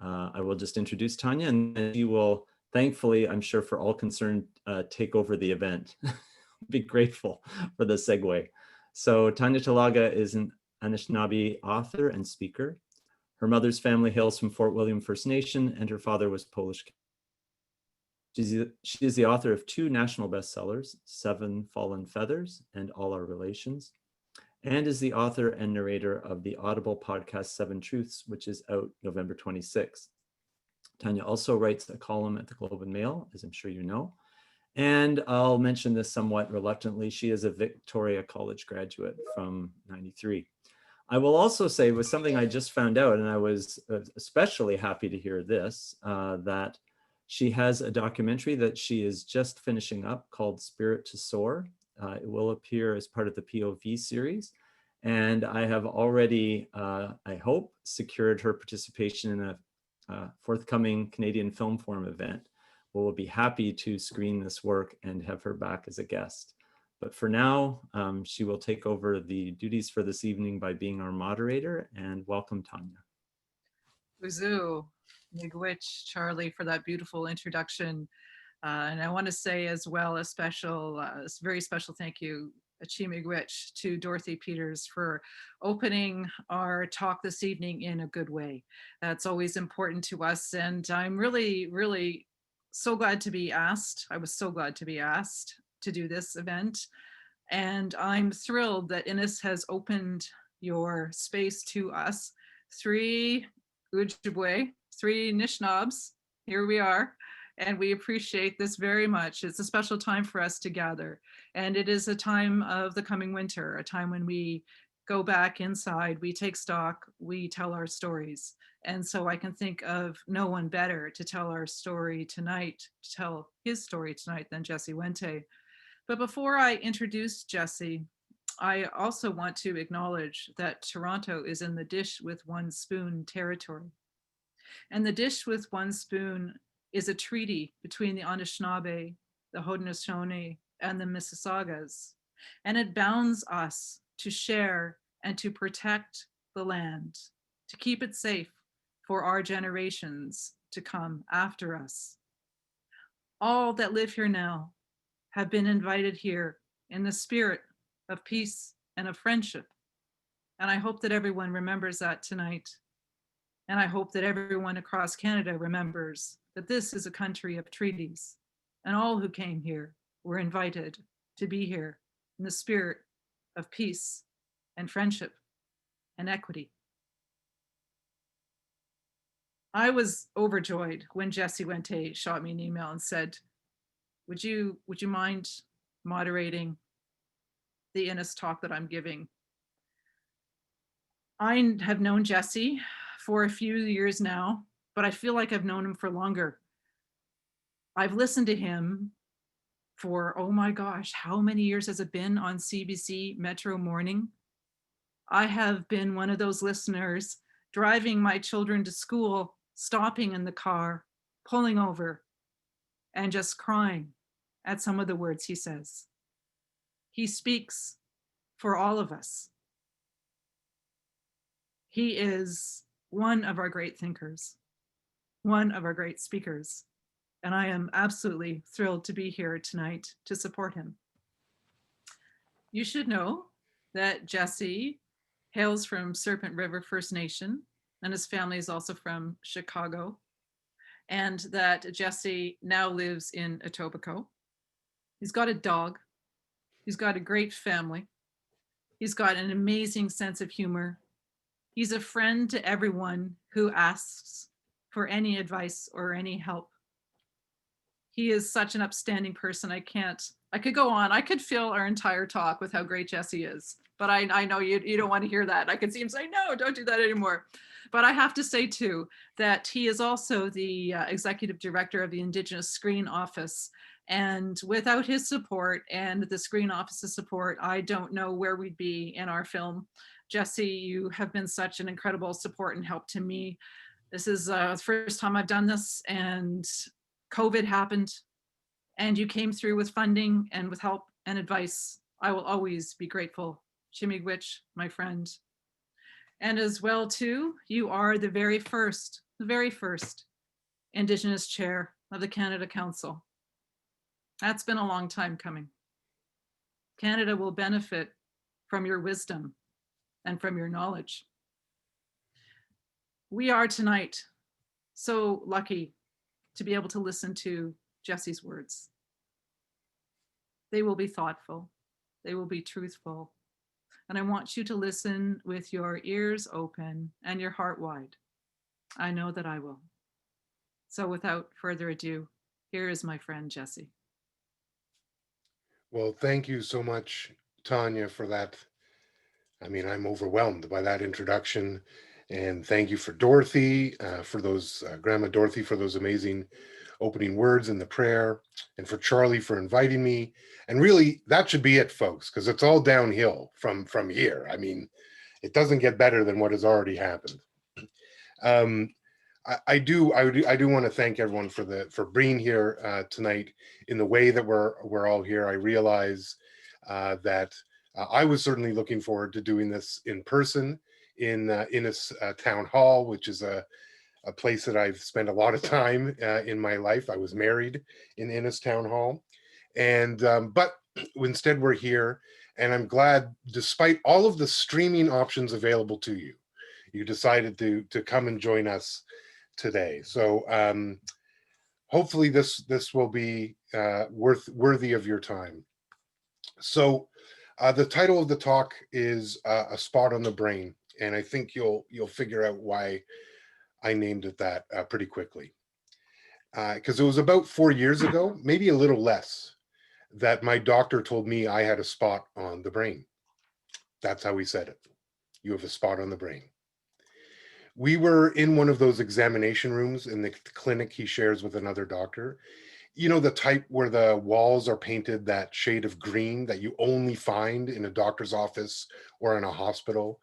I will just introduce Tanya, and then she will, thankfully, I'm sure for all concerned, take over the event. Be grateful for the segue. So Tanya Talaga is an Anishinaabe author and speaker. Her mother's family hails from Fort William First Nation, and her father was Polish. She is the author of 2 national bestsellers, Seven Fallen Feathers and All Our Relations, and is the author and narrator of the Audible podcast, 7 Truths, which is out November 26th. Tanya also writes a column at the Globe and Mail, as I'm sure you know. And I'll mention this somewhat reluctantly, she is a Victoria College graduate from '93. I will also say, with something I just found out, and I was especially happy to hear this, that she has a documentary that she is just finishing up called Spirit to Soar. It will appear as part of the POV series. And I have already, I hope, secured her participation in a forthcoming Canadian Film Forum event. We'll be happy to screen this work and have her back as a guest. But for now, she will take over the duties for this evening by being our moderator, and welcome, Tanya. Uzu, Miigwech, Charlie, for that beautiful introduction. And I want to say as well a very special thank you, Miigwech, to Dorothy Peters for opening our talk this evening in a good way. That's always important to us. And I'm really, really so glad to be asked. I was so glad to be asked to do this event. And I'm thrilled that Innis has opened your space to us. 3 Ojibwe, 3 Nishnabs, here we are, and we appreciate this very much. It's a special time for us to gather, and it is a time of the coming winter, a time when we go back inside, we take stock, we tell our stories. And so I can think of no one better to tell our story tonight, to tell his story tonight than Jesse Wente. But before I introduce Jesse, I also want to acknowledge that Toronto is in the dish with one spoon territory. And the dish with one spoon is a treaty between the Anishinaabe, the Haudenosaunee, and the Mississaugas. And it bounds us to share and to protect the land, to keep it safe for our generations to come after us. All that live here now have been invited here in the spirit of peace and of friendship. And I hope that everyone remembers that tonight. And I hope that everyone across Canada remembers that this is a country of treaties, and all who came here were invited to be here in the spirit of peace and friendship and equity. I was overjoyed when Jesse Wente shot me an email and said, would you mind moderating the Innis talk that I'm giving? I have known Jesse for a few years now, but I feel like I've known him for longer. I've listened to him for, oh my gosh, how many years has it been on CBC Metro Morning? I have been one of those listeners driving my children to school, stopping in the car, pulling over, and just crying at some of the words he says. He speaks for all of us. He is one of our great thinkers, one of our great speakers, and I am absolutely thrilled to be here tonight to support him. You should know that Jesse hails from Serpent River First Nation, and his family is also from Chicago, and that Jesse now lives in Etobicoke. He's got a dog. He's got a great family. He's got an amazing sense of humor. He's a friend to everyone who asks for any advice or any help. He is such an upstanding person. I could go on. I could fill our entire talk with how great Jesse is, but I know you don't want to hear that. I could see him say, no, don't do that anymore. But I have to say too, that he is also the executive director of the Indigenous Screen Office. And without his support and the Screen Office's support, I don't know where we'd be in our film. Jesse, you have been such an incredible support and help to me. This is the first time I've done this, and COVID happened, and you came through with funding and with help and advice. I will always be grateful. Miigwech, my friend. And as well too, you are the very first the very first Indigenous chair of the Canada Council. That's been a long time coming. Canada will benefit from your wisdom and from your knowledge. We are tonight so lucky to be able to listen to Jesse's words. They will be thoughtful, they will be truthful, and I want you to listen with your ears open and your heart wide. I know that I will. So without further ado, here is my friend Jesse. Well, thank you so much, Tanya, for that. I mean, I'm overwhelmed by that introduction. And thank you for Dorothy, for those, Grandma Dorothy, for those amazing opening words in the prayer, and for Charlie for inviting me. And really, that should be it, folks, because it's all downhill from here. I mean, it doesn't get better than what has already happened. I do want to thank everyone for being here tonight in the way that we're all here. I realize that I was certainly looking forward to doing this in person in Innis Town Hall, which is a place that I've spent a lot of time in my life. I was married in Innis Town Hall, and but instead we're here, and I'm glad, despite all of the streaming options available to you, you decided to come and join us today. So hopefully this will be worthy of your time. So the title of the talk is A Spot on the Brain, and I think you'll figure out why I named it that pretty quickly. Because it was about 4 years ago, maybe a little less, that my doctor told me I had a spot on the brain. That's how he said it. You have a spot on the brain. We were in one of those examination rooms in the clinic he shares with another doctor. You know, the type where the walls are painted that shade of green that you only find in a doctor's office or in a hospital.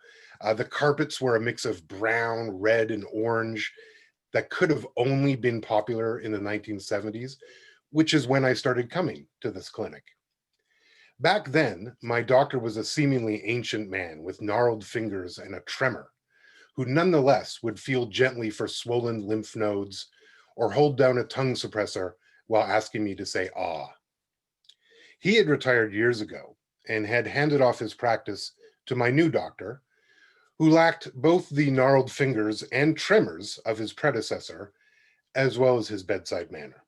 The carpets were a mix of brown, red, and orange that could have only been popular in the 1970s, which is when I started coming to this clinic. Back then, my doctor was a seemingly ancient man with gnarled fingers and a tremor, who nonetheless would feel gently for swollen lymph nodes or hold down a tongue suppressor while asking me to say ah. He had retired years ago and had handed off his practice to my new doctor, who lacked both the gnarled fingers and tremors of his predecessor, as well as his bedside manner.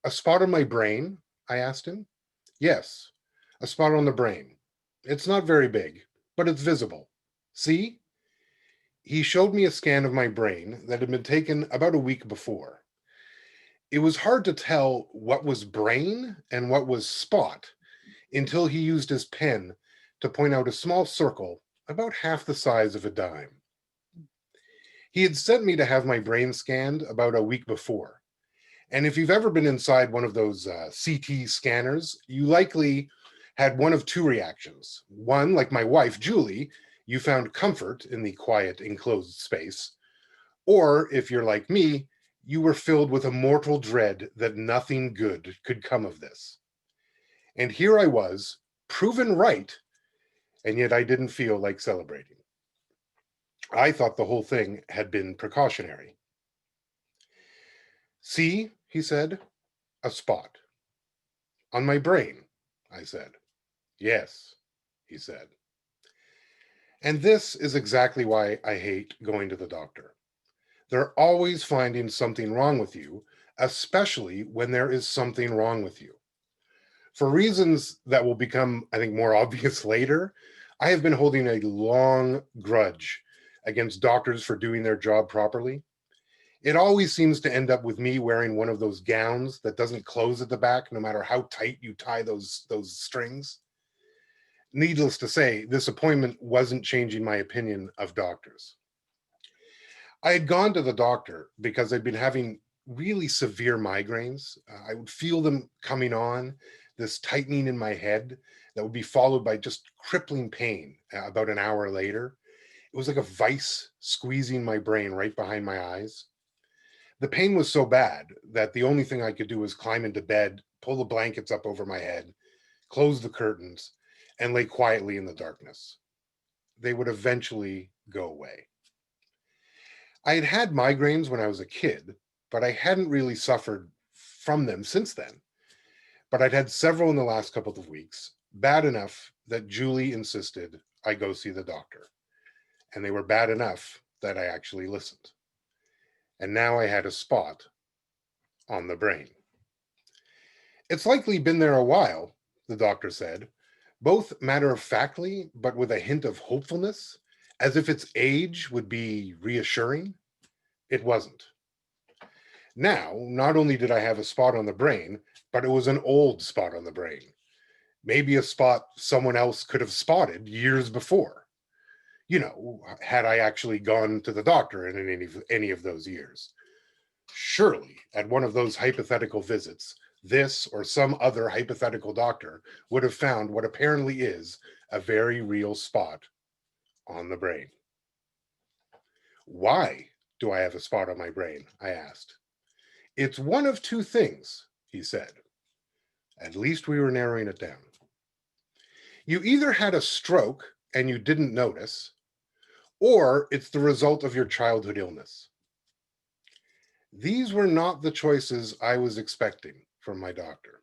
A spot on my brain? I asked him. Yes, a spot on the brain. It's not very big, but it's visible. See? He showed me a scan of my brain that had been taken about a week before. It was hard to tell what was brain and what was spot until he used his pen to point out a small circle about half the size of a dime. He had sent me to have my brain scanned about a week before. And if you've ever been inside one of those CT scanners, you likely had one of two reactions. One, like my wife, Julie, you found comfort in the quiet, enclosed space. Or if you're like me, you were filled with a mortal dread that nothing good could come of this. And here I was, proven right, and yet I didn't feel like celebrating. I thought the whole thing had been precautionary. See, he said, a spot. On my brain, I said. Yes, he said. And this is exactly why I hate going to the doctor. They're always finding something wrong with you, especially when there is something wrong with you. For reasons that will become, I think, more obvious later, I have been holding a long grudge against doctors for doing their job properly. It always seems to end up with me wearing one of those gowns that doesn't close at the back, no matter how tight you tie those strings. Needless to say, this appointment wasn't changing my opinion of doctors. I had gone to the doctor because I'd been having really severe migraines. I would feel them coming on, this tightening in my head that would be followed by just crippling pain about an hour later. It was like a vice squeezing my brain right behind my eyes. The pain was so bad that the only thing I could do was climb into bed, pull the blankets up over my head, close the curtains, and lay quietly in the darkness. They would eventually go away. I had had migraines when I was a kid, but I hadn't really suffered from them since then. But I'd had several in the last couple of weeks, bad enough that Julie insisted I go see the doctor. And they were bad enough that I actually listened. And now I had a spot on the brain. It's likely been there a while, the doctor said, both matter-of-factly, but with a hint of hopefulness, as if its age would be reassuring. It wasn't. Now, not only did I have a spot on the brain, but it was an old spot on the brain. Maybe a spot someone else could have spotted years before. You know, had I actually gone to the doctor in any of those years. Surely, at one of those hypothetical visits, this or some other hypothetical doctor would have found what apparently is a very real spot on the brain. Why do I have a spot on my brain? I asked. It's one of two things, he said. At least we were narrowing it down. You either had a stroke and you didn't notice, or it's the result of your childhood illness. These were not the choices I was expecting from my doctor.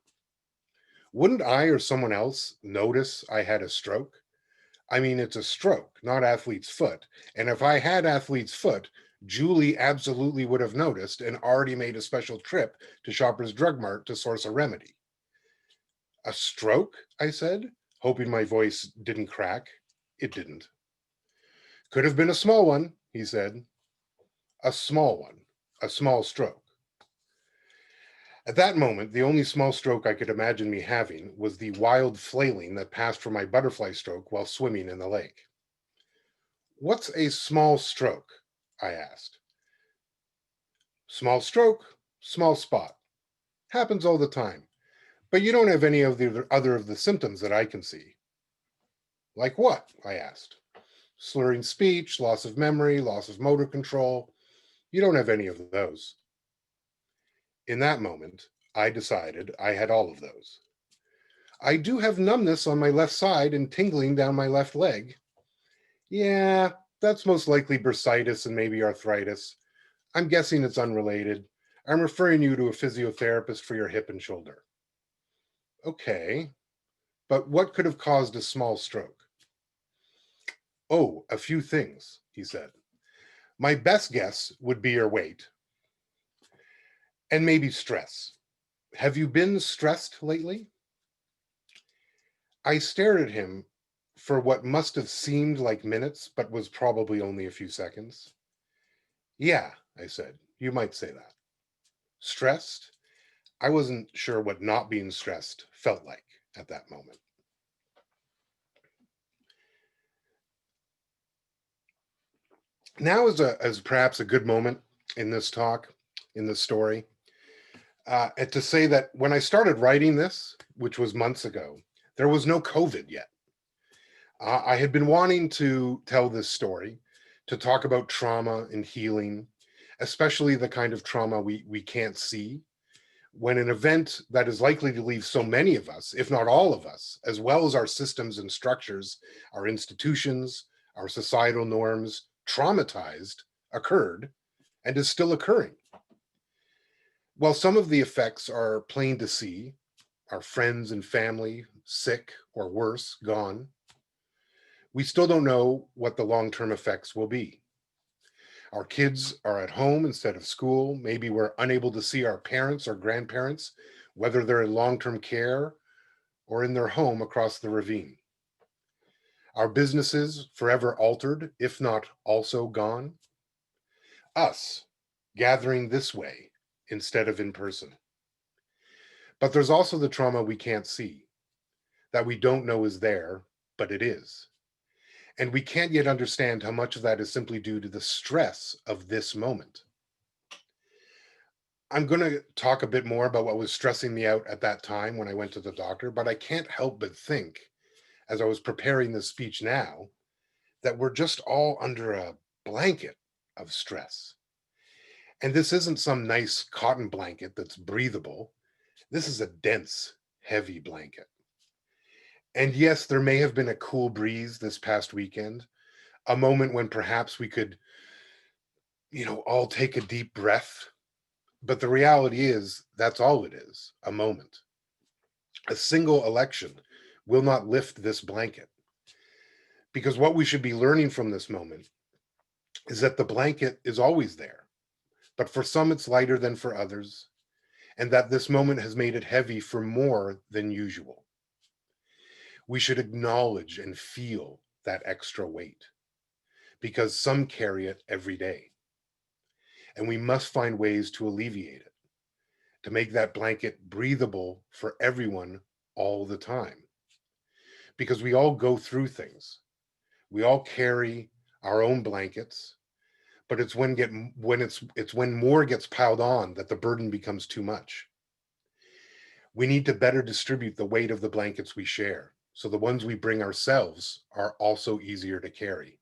Wouldn't I or someone else notice I had a stroke? I mean, it's a stroke, not athlete's foot. And if I had athlete's foot, Julie absolutely would have noticed and already made a special trip to Shoppers Drug Mart to source a remedy. A stroke, I said, hoping my voice didn't crack. It didn't. Could have been a small one, he said. A small one, a small stroke. At that moment, the only small stroke I could imagine me having was the wild flailing that passed for my butterfly stroke while swimming in the lake. What's a small stroke? I asked. Small stroke, small spot. Happens all the time. But you don't have any of the other of the symptoms that I can see. Like what? I asked. Slurring speech, loss of memory, loss of motor control. You don't have any of those. In that moment, I decided I had all of those. I do have numbness on my left side and tingling down my left leg. Yeah, that's most likely bursitis and maybe arthritis. I'm guessing it's unrelated. I'm referring you to a physiotherapist for your hip and shoulder. Okay, but what could have caused a small stroke? Oh, a few things, he said. My best guess would be your weight. And maybe stress. Have you been stressed lately? I stared at him for what must have seemed like minutes, but was probably only a few seconds. Yeah, I said, you might say that. Stressed? I wasn't sure what not being stressed felt like at that moment. Now is perhaps a good moment in this talk, in this story, and to say that when I started writing this, which was months ago, there was no COVID yet. I had been wanting to tell this story, to talk about trauma and healing, especially the kind of trauma we can't see, when an event that is likely to leave so many of us, if not all of us, as well as our systems and structures, our institutions, our societal norms, traumatized, occurred, and is still occurring. While some of the effects are plain to see, our friends and family sick or worse, gone, we still don't know what the long-term effects will be. Our kids are at home instead of school. Maybe we're unable to see our parents or grandparents, whether they're in long-term care or in their home across the ravine. Our businesses forever altered, if not also gone. Us gathering this way instead of in person. But there's also the trauma we can't see, that we don't know is there, but it is. And we can't yet understand how much of that is simply due to the stress of this moment. I'm going to talk a bit more about what was stressing me out at that time when I went to the doctor, but I can't help but think, as I was preparing this speech now, that we're just all under a blanket of stress. And this isn't some nice cotton blanket that's breathable. This is a dense, heavy blanket. And yes, there may have been a cool breeze this past weekend, a moment when perhaps we could all take a deep breath. But the reality is, that's all it is, a moment. A single election will not lift this blanket. Because what we should be learning from this moment is that the blanket is always there, but for some it's lighter than for others, and that this moment has made it heavy for more than usual. We should acknowledge and feel that extra weight, because some carry it every day. And we must find ways to alleviate it, to make that blanket breathable for everyone all the time. Because we all go through things. We all carry our own blankets, but it's when more gets piled on that the burden becomes too much. We need to better distribute the weight of the blankets we share, so the ones we bring ourselves are also easier to carry.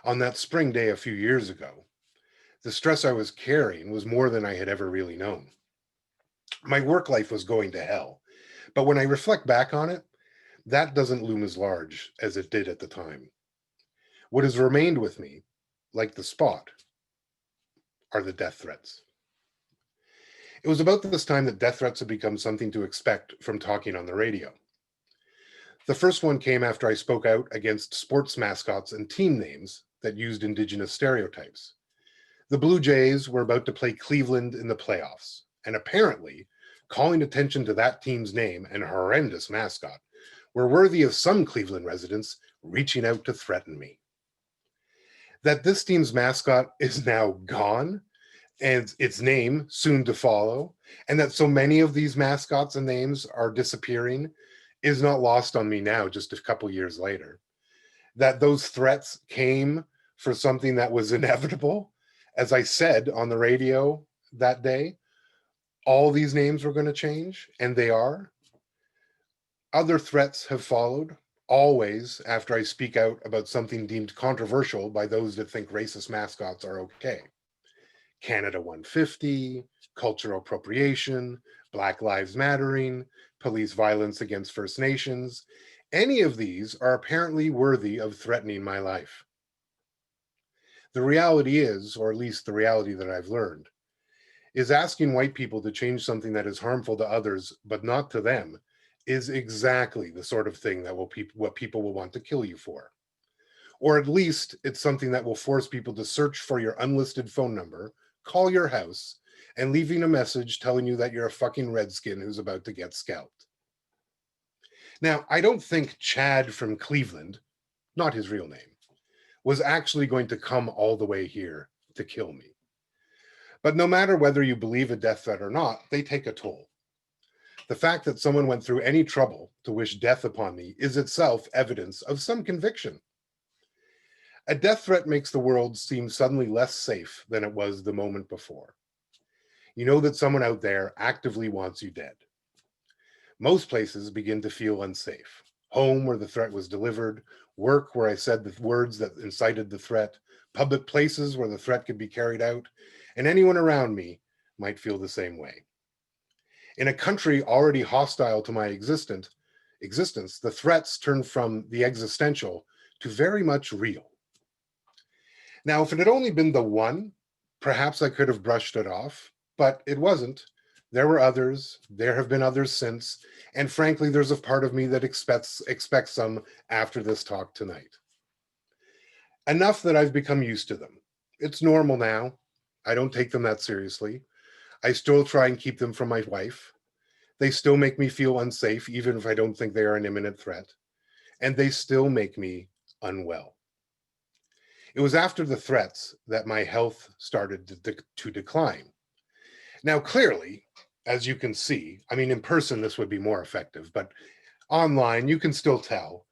On that spring day a few years ago, the stress I was carrying was more than I had ever really known. My work life was going to hell, but when I reflect back on it, that doesn't loom as large as it did at the time. What has remained with me, like the spot, are the death threats. It was about this time that death threats had become something to expect from talking on the radio. The first one came after I spoke out against sports mascots and team names that used Indigenous stereotypes. The Blue Jays were about to play Cleveland in the playoffs, and apparently, calling attention to that team's name and horrendous mascot were worthy of some Cleveland residents reaching out to threaten me. That this team's mascot is now gone, and its name soon to follow, and that so many of these mascots and names are disappearing is not lost on me now, just a couple years later. That those threats came for something that was inevitable. As I said on the radio that day, all these names were going to change, and they are. Other threats have followed, always after I speak out about something deemed controversial by those that think racist mascots are okay. Canada 150, cultural appropriation, Black Lives Mattering, police violence against First Nations. Any of these are apparently worthy of threatening my life. The reality is, or at least the reality that I've learned, is asking white people to change something that is harmful to others, but not to them, is exactly the sort of thing that what people will want to kill you for. Or at least it's something that will force people to search for your unlisted phone number, call your house, and leaving a message telling you that you're a fucking redskin who's about to get scalped. Now, I don't think Chad from Cleveland, not his real name, was actually going to come all the way here to kill me. But no matter whether you believe a death threat or not, they take a toll. The fact that someone went through any trouble to wish death upon me is itself evidence of some conviction. A death threat makes the world seem suddenly less safe than it was the moment before. You know that someone out there actively wants you dead. Most places begin to feel unsafe. Home, where the threat was delivered, work, where I said the words that incited the threat, public places where the threat could be carried out, and anyone around me might feel the same way. In a country already hostile to my existence, the threats turn from the existential to very much real. Now, if it had only been the one, perhaps I could have brushed it off, but it wasn't. There were others, there have been others since, and frankly, there's a part of me that expects some after this talk tonight. Enough that I've become used to them. It's normal now. I don't take them that seriously. I still try and keep them from my wife. They still make me feel unsafe, even if I don't think they are an imminent threat. And they still make me unwell. It was after the threats that my health started to decline. Now, clearly, as you can see, I mean, in person, this would be more effective, but online, you can still tell.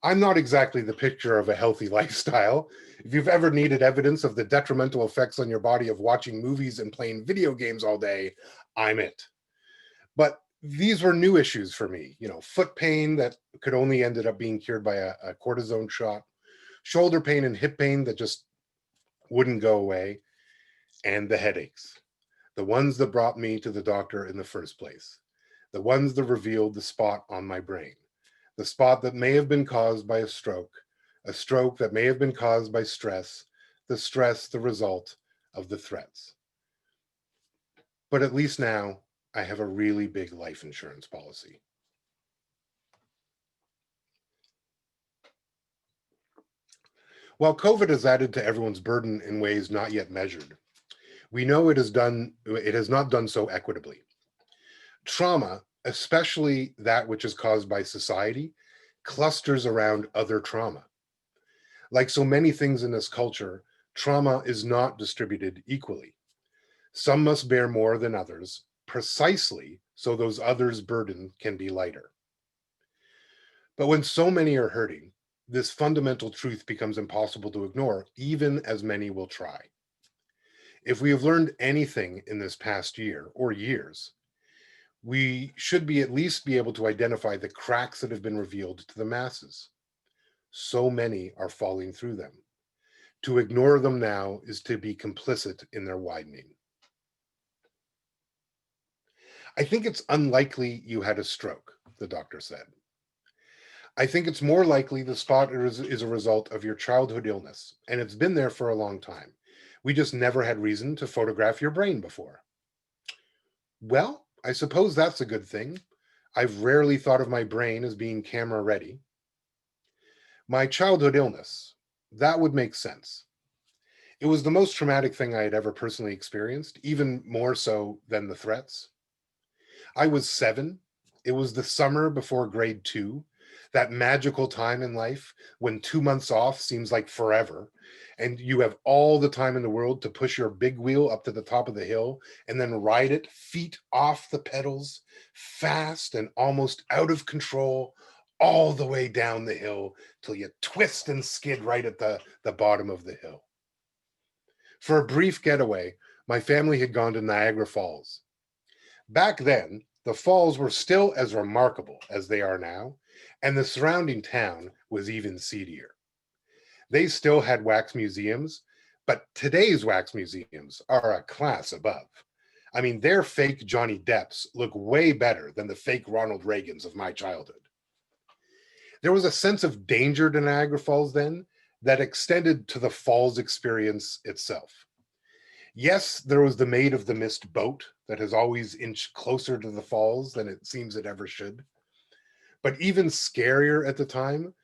I'm not exactly the picture of a healthy lifestyle. If you've ever needed evidence of the detrimental effects on your body of watching movies and playing video games all day, I'm it. But these were new issues for me, foot pain that could only ended up being cured by a cortisone shot, shoulder pain and hip pain that just wouldn't go away, and the headaches, the ones that brought me to the doctor in the first place, the ones that revealed the spot on my brain, the spot that may have been caused by a stroke, a stroke that may have been caused by stress the result of the threats. But at least now I have a really big life insurance policy. While COVID has added to everyone's burden in ways not yet measured, we know it has not done so equitably. Trauma, especially that which is caused by society, clusters around other trauma. Like so many things in this culture, trauma is not distributed equally. Some must bear more than others, precisely so those others' burden can be lighter. But when so many are hurting, this fundamental truth becomes impossible to ignore, even as many will try. If we have learned anything in this past year or years, we should at least be able to identify the cracks that have been revealed to the masses. So many are falling through them. To ignore them now is to be complicit in their widening. I think it's unlikely you had a stroke, the doctor said. I think it's more likely the spot is a result of your childhood illness, and it's been there for a long time. We just never had reason to photograph your brain before. Well, I suppose that's a good thing. I've rarely thought of my brain as being camera ready. My childhood illness, that would make sense. It was the most traumatic thing I had ever personally experienced, even more so than the threats. I was 7. It was the summer before grade 2, that magical time in life when 2 months off seems like forever, and you have all the time in the world to push your big wheel up to the top of the hill and then ride it feet off the pedals, fast and almost out of control, all the way down the hill till you twist and skid right at the bottom of the hill. For a brief getaway, my family had gone to Niagara Falls. Back then, the falls were still as remarkable as they are now, and the surrounding town was even seedier. They still had wax museums, but today's wax museums are a class above. I mean, their fake Johnny Depps look way better than the fake Ronald Reagans of my childhood. There was a sense of danger to Niagara Falls then that extended to the falls experience itself. Yes, there was the Maid of the Mist boat that has always inched closer to the falls than it seems it ever should. But even scarier at the time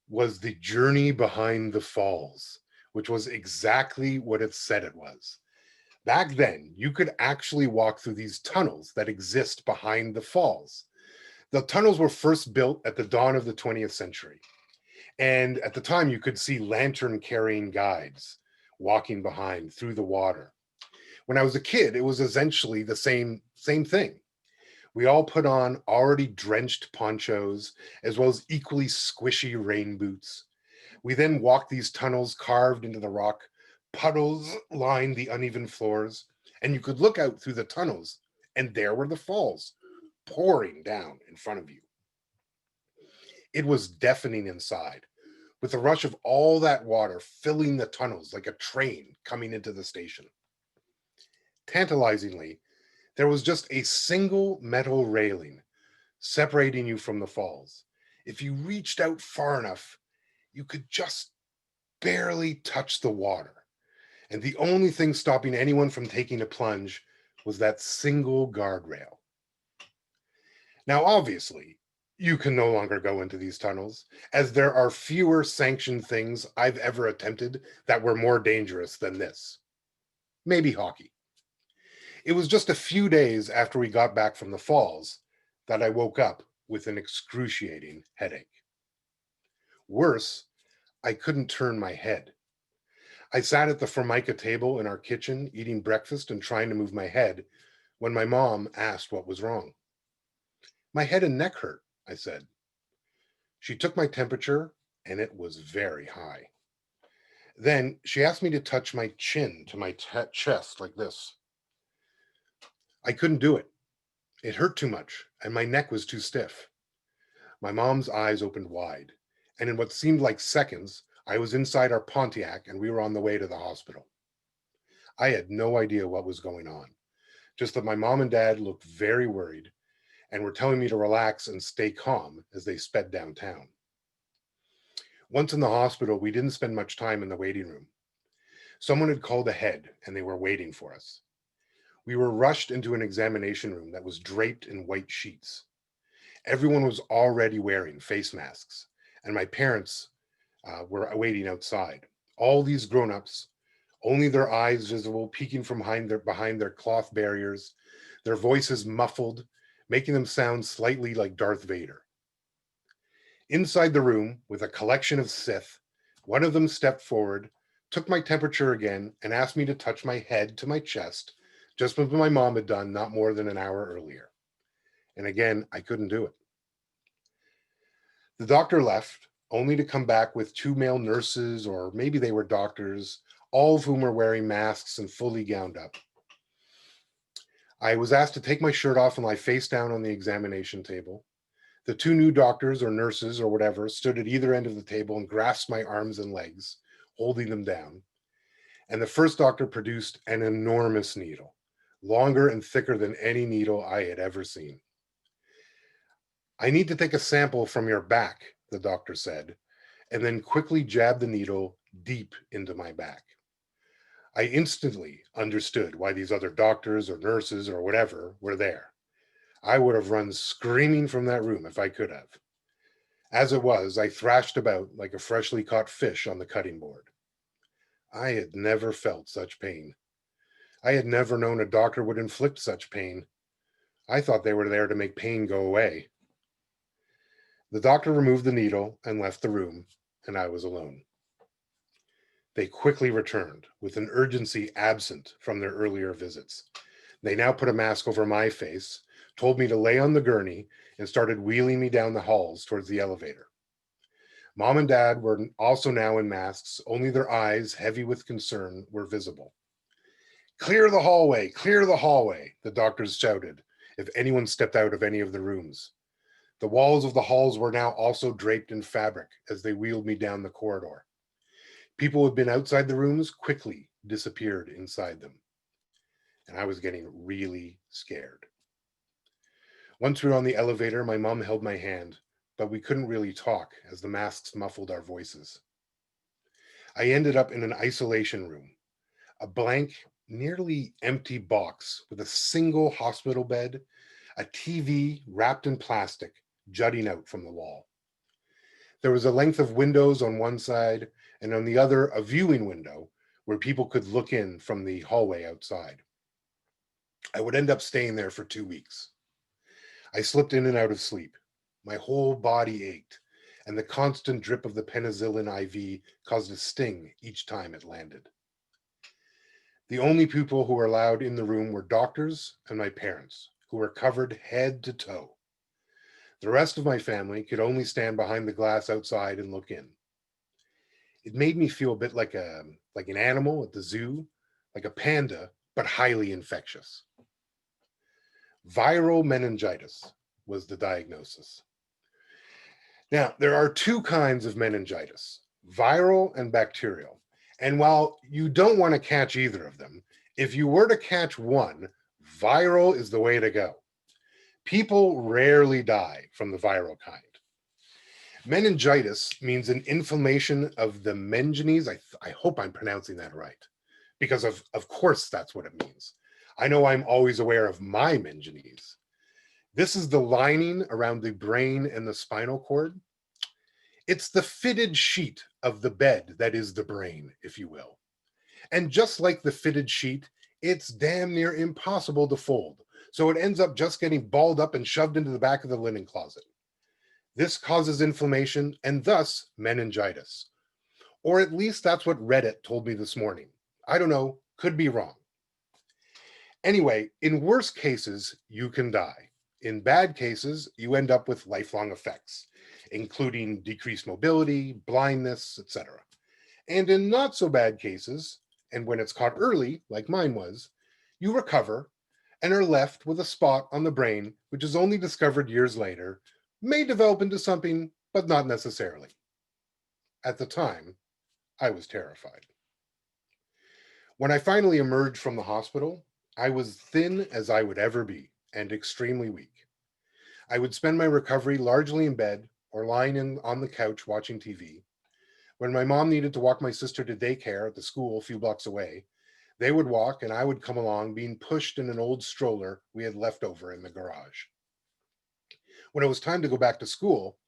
was the journey behind the falls, which was exactly what it said it was. Back then, you could actually walk through these tunnels that exist behind the falls. The tunnels were first built at the dawn of the 20th century. And at the time, you could see lantern-carrying guides walking behind through the water. When I was a kid, it was essentially the same thing. We all put on already drenched ponchos, as well as equally squishy rain boots. We then walked these tunnels carved into the rock. Puddles lined the uneven floors, and you could look out through the tunnels, and there were the falls, pouring down in front of you. It was deafening inside, with the rush of all that water filling the tunnels like a train coming into the station. Tantalizingly, there was just a single metal railing separating you from the falls. If you reached out far enough, you could just barely touch the water. And the only thing stopping anyone from taking a plunge was that single guardrail. Now, obviously, you can no longer go into these tunnels, as there are fewer sanctioned things I've ever attempted that were more dangerous than this. Maybe hockey. It was just a few days after we got back from the falls that I woke up with an excruciating headache. Worse, I couldn't turn my head. I sat at the Formica table in our kitchen eating breakfast and trying to move my head when my mom asked what was wrong. My head and neck hurt, I said. She took my temperature and it was very high. Then she asked me to touch my chin to my chest like this. I couldn't do it. It hurt too much, and my neck was too stiff. My mom's eyes opened wide, and in what seemed like seconds, I was inside our Pontiac and we were on the way to the hospital. I had no idea what was going on, just that my mom and dad looked very worried and were telling me to relax and stay calm as they sped downtown. Once in the hospital, we didn't spend much time in the waiting room. Someone had called ahead and they were waiting for us. We were rushed into an examination room that was draped in white sheets. Everyone was already wearing face masks, and my parents were waiting outside. All these grown-ups, only their eyes visible, peeking from behind their cloth barriers, their voices muffled, making them sound slightly like Darth Vader. Inside the room, with a collection of Sith, one of them stepped forward, took my temperature again, and asked me to touch my head to my chest, just as my mom had done not more than an hour earlier. And again, I couldn't do it. The doctor left, only to come back with two male nurses, or maybe they were doctors, all of whom were wearing masks and fully gowned up. I was asked to take my shirt off and lie face down on the examination table. The two new doctors or nurses or whatever stood at either end of the table and grasped my arms and legs, holding them down. And the first doctor produced an enormous needle, longer and thicker than any needle I had ever seen. "I need to take a sample from your back," the doctor said, and then quickly jabbed the needle deep into my back. I instantly understood why these other doctors or nurses or whatever were there. I would have run screaming from that room if I could have. As it was, I thrashed about like a freshly caught fish on the cutting board. I had never felt such pain. I had never known a doctor would inflict such pain. I thought they were there to make pain go away. The doctor removed the needle and left the room, and I was alone. They quickly returned with an urgency absent from their earlier visits. They now put a mask over my face, told me to lay on the gurney, and started wheeling me down the halls towards the elevator. Mom and Dad were also now in masks, only their eyes, heavy with concern, were visible. "Clear the hallway, clear the hallway," the doctors shouted if anyone stepped out of any of the rooms. The walls of the halls were now also draped in fabric as they wheeled me down the corridor. People who had been outside the rooms quickly disappeared inside them. And I was getting really scared. Once we were on the elevator, my mom held my hand, but we couldn't really talk as the masks muffled our voices. I ended up in an isolation room, a blank, nearly empty box with a single hospital bed, a TV wrapped in plastic jutting out from the wall. There was a length of windows on one side, and on the other, a viewing window where people could look in from the hallway outside. I would end up staying there for 2 weeks. I slipped in and out of sleep. My whole body ached, and the constant drip of the penicillin IV caused a sting each time it landed. The only people who were allowed in the room were doctors and my parents, who were covered head to toe. The rest of my family could only stand behind the glass outside and look in. It made me feel a bit like an animal at the zoo, like a panda, but highly infectious. Viral meningitis was the diagnosis. Now, there are two kinds of meningitis, viral and bacterial. And while you don't want to catch either of them, if you were to catch one, viral is the way to go. People rarely die from the viral kind. Meningitis means an inflammation of the meninges. I hope I'm pronouncing that right, because of course that's what it means. I know I'm always aware of my meninges. This is the lining around the brain and the spinal cord. It's the fitted sheet of the bed that is the brain, if you will. And just like the fitted sheet, it's damn near impossible to fold. So it ends up just getting balled up and shoved into the back of the linen closet. This causes inflammation and thus meningitis. Or at least that's what Reddit told me this morning. I don't know, could be wrong. Anyway, in worst cases, you can die. In bad cases, you end up with lifelong effects, including decreased mobility, blindness, etc. And in not so bad cases, and when it's caught early, like mine was, you recover and are left with a spot on the brain, which is only discovered years later, may develop into something, but not necessarily. At the time, I was terrified. When I finally emerged from the hospital, I was thin as I would ever be and extremely weak. I would spend my recovery largely in bed or lying on the couch watching TV. When my mom needed to walk my sister to daycare at the school a few blocks away, they would walk and I would come along being pushed in an old stroller we had left over in the garage. When it was time to go back to school,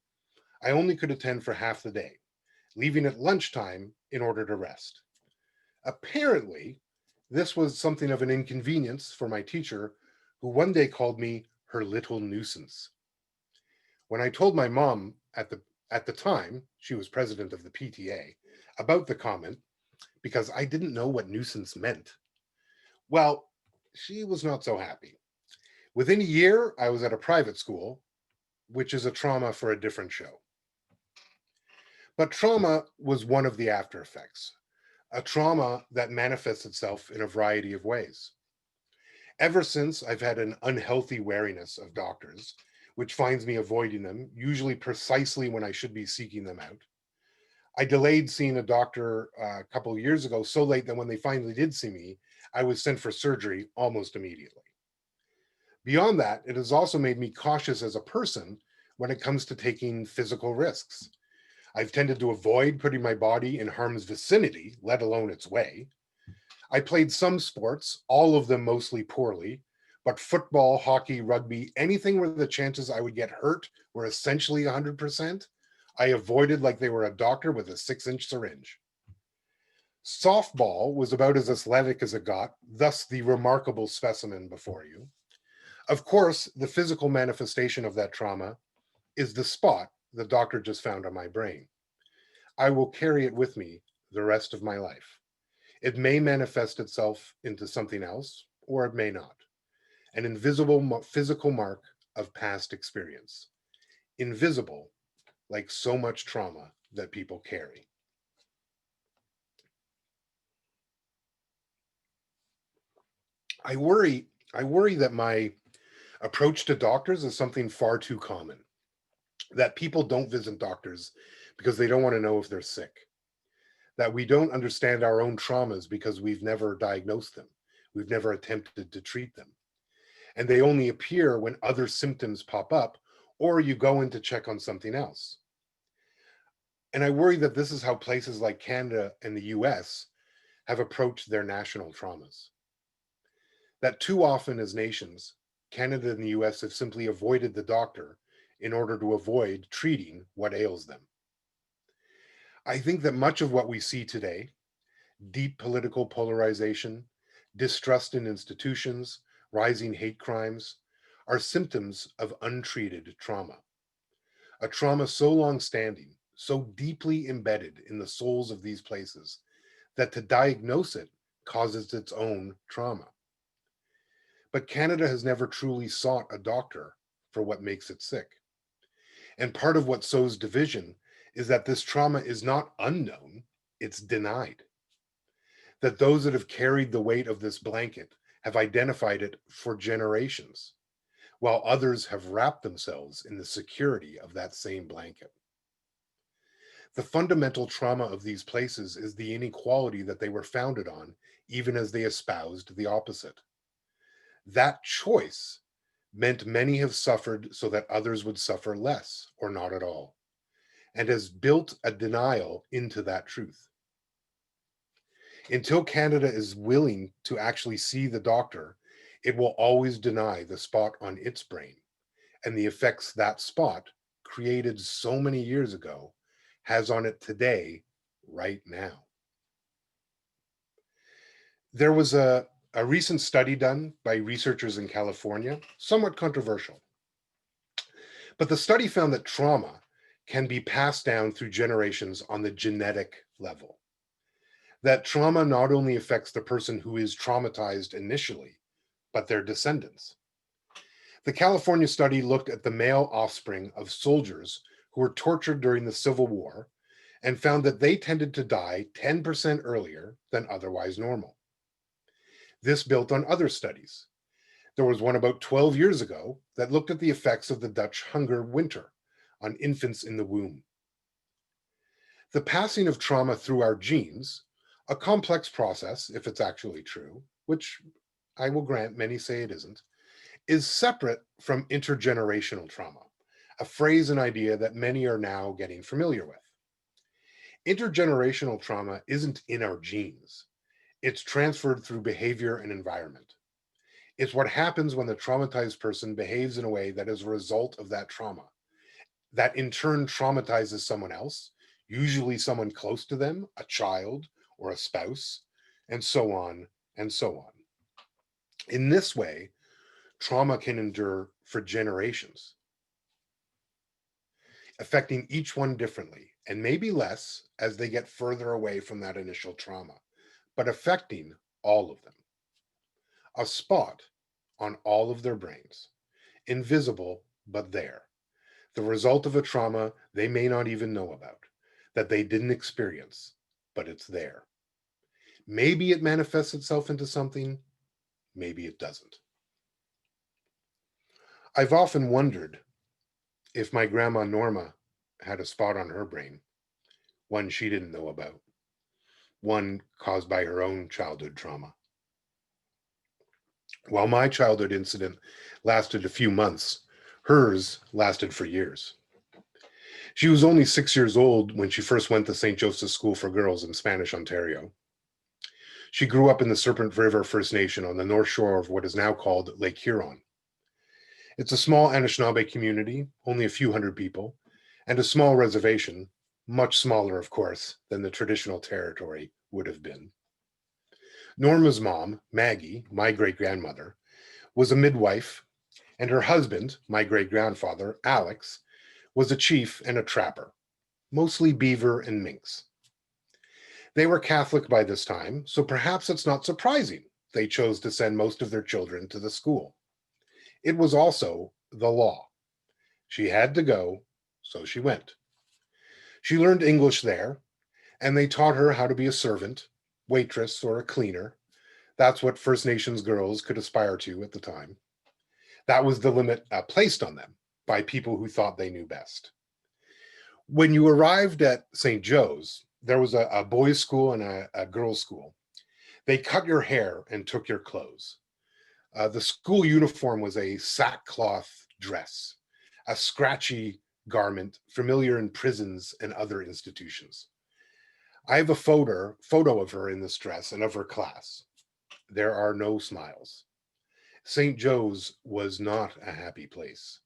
I only could attend for half the day, leaving at lunchtime in order to rest. Apparently, this was something of an inconvenience for my teacher, who one day called me her little nuisance. When I told my mom at the time, she was president of the PTA, about the comment, because I didn't know what nuisance meant, well, she was not so happy. Within a year, I was at a private school, which is a trauma for a different show. But trauma was one of the after effects, a trauma that manifests itself in a variety of ways. Ever since, I've had an unhealthy wariness of doctors, which finds me avoiding them, usually precisely when I should be seeking them out. I delayed seeing a doctor a couple of years ago so late that when they finally did see me, I was sent for surgery almost immediately. Beyond that, it has also made me cautious as a person when it comes to taking physical risks. I've tended to avoid putting my body in harm's vicinity, let alone its way. I played some sports, all of them mostly poorly, but football, hockey, rugby, anything where the chances I would get hurt were essentially 100%, I avoided like they were a doctor with a 6-inch syringe. Softball was about as athletic as it got, thus the remarkable specimen before you. Of course, the physical manifestation of that trauma is the spot the doctor just found on my brain. I will carry it with me the rest of my life. It may manifest itself into something else, or it may not. An invisible physical mark of past experience. Invisible, like so much trauma that people carry. I worry that my approach to doctors is something far too common. That people don't visit doctors because they don't want to know if they're sick. That we don't understand our own traumas because we've never diagnosed them. We've never attempted to treat them. And they only appear when other symptoms pop up or you go in to check on something else. And I worry that this is how places like Canada and the US have approached their national traumas. That too often as nations, Canada and the US have simply avoided the doctor in order to avoid treating what ails them. I think that much of what we see today, deep political polarization, distrust in institutions, rising hate crimes, are symptoms of untreated trauma. A trauma so long-standing, so deeply embedded in the souls of these places, that to diagnose it causes its own trauma. But Canada has never truly sought a doctor for what makes it sick. And part of what sows division is that this trauma is not unknown, it's denied. That those that have carried the weight of this blanket have identified it for generations, while others have wrapped themselves in the security of that same blanket. The fundamental trauma of these places is the inequality that they were founded on, even as they espoused the opposite. That choice meant many have suffered so that others would suffer less or not at all, and has built a denial into that truth. Until Canada is willing to actually see the doctor, it will always deny the spot on its brain and the effects that spot, created so many years ago, has on it today, right now. There was a recent study done by researchers in California, somewhat controversial. But the study found that trauma can be passed down through generations on the genetic level. That trauma not only affects the person who is traumatized initially, but their descendants. The California study looked at the male offspring of soldiers who were tortured during the Civil War and found that they tended to die 10% earlier than otherwise normal. This built on other studies. There was one about 12 years ago that looked at the effects of the Dutch hunger winter on infants in the womb. The passing of trauma through our genes, a complex process if it's actually true, which I will grant many say it isn't, is separate from intergenerational trauma, a phrase and idea that many are now getting familiar with. Intergenerational trauma isn't in our genes. It's transferred through behavior and environment. It's what happens when the traumatized person behaves in a way that is a result of that trauma, that in turn traumatizes someone else, usually someone close to them, a child or a spouse, and so on and so on. In this way, trauma can endure for generations, affecting each one differently, and maybe less as they get further away from that initial trauma, but affecting all of them. A spot on all of their brains, invisible but there, the result of a trauma they may not even know about, that they didn't experience, but it's there. Maybe it manifests itself into something, maybe it doesn't. I've often wondered if my grandma Norma had a spot on her brain, one she didn't know about, one caused by her own childhood trauma. While my childhood incident lasted a few months, hers lasted for years. She was only 6 years old when she first went to St. Joseph's School for Girls in Spanish, Ontario. She grew up in the Serpent River First Nation on the north shore of what is now called Lake Huron. It's a small Anishinaabe community, only a few hundred people, and a small reservation, much smaller, of course, than the traditional territory would have been. Norma's mom, Maggie, my great-grandmother, was a midwife, and her husband, my great-grandfather, Alex, was a chief and a trapper, mostly beaver and minks. They were Catholic by this time, so perhaps it's not surprising they chose to send most of their children to the school. It was also the law. She had to go, so she went. She learned English there, and they taught her how to be a servant, waitress, or a cleaner. That's what First Nations girls could aspire to at the time. That was the limit placed on them by people who thought they knew best. When you arrived at St. Joe's, there was a boys' school and a girls' school. They cut your hair and took your clothes. The school uniform was a sackcloth dress, a scratchy garment familiar in prisons and other institutions. I have a photo of her in this dress and of her class. There are no smiles. St. Joe's was not a happy place.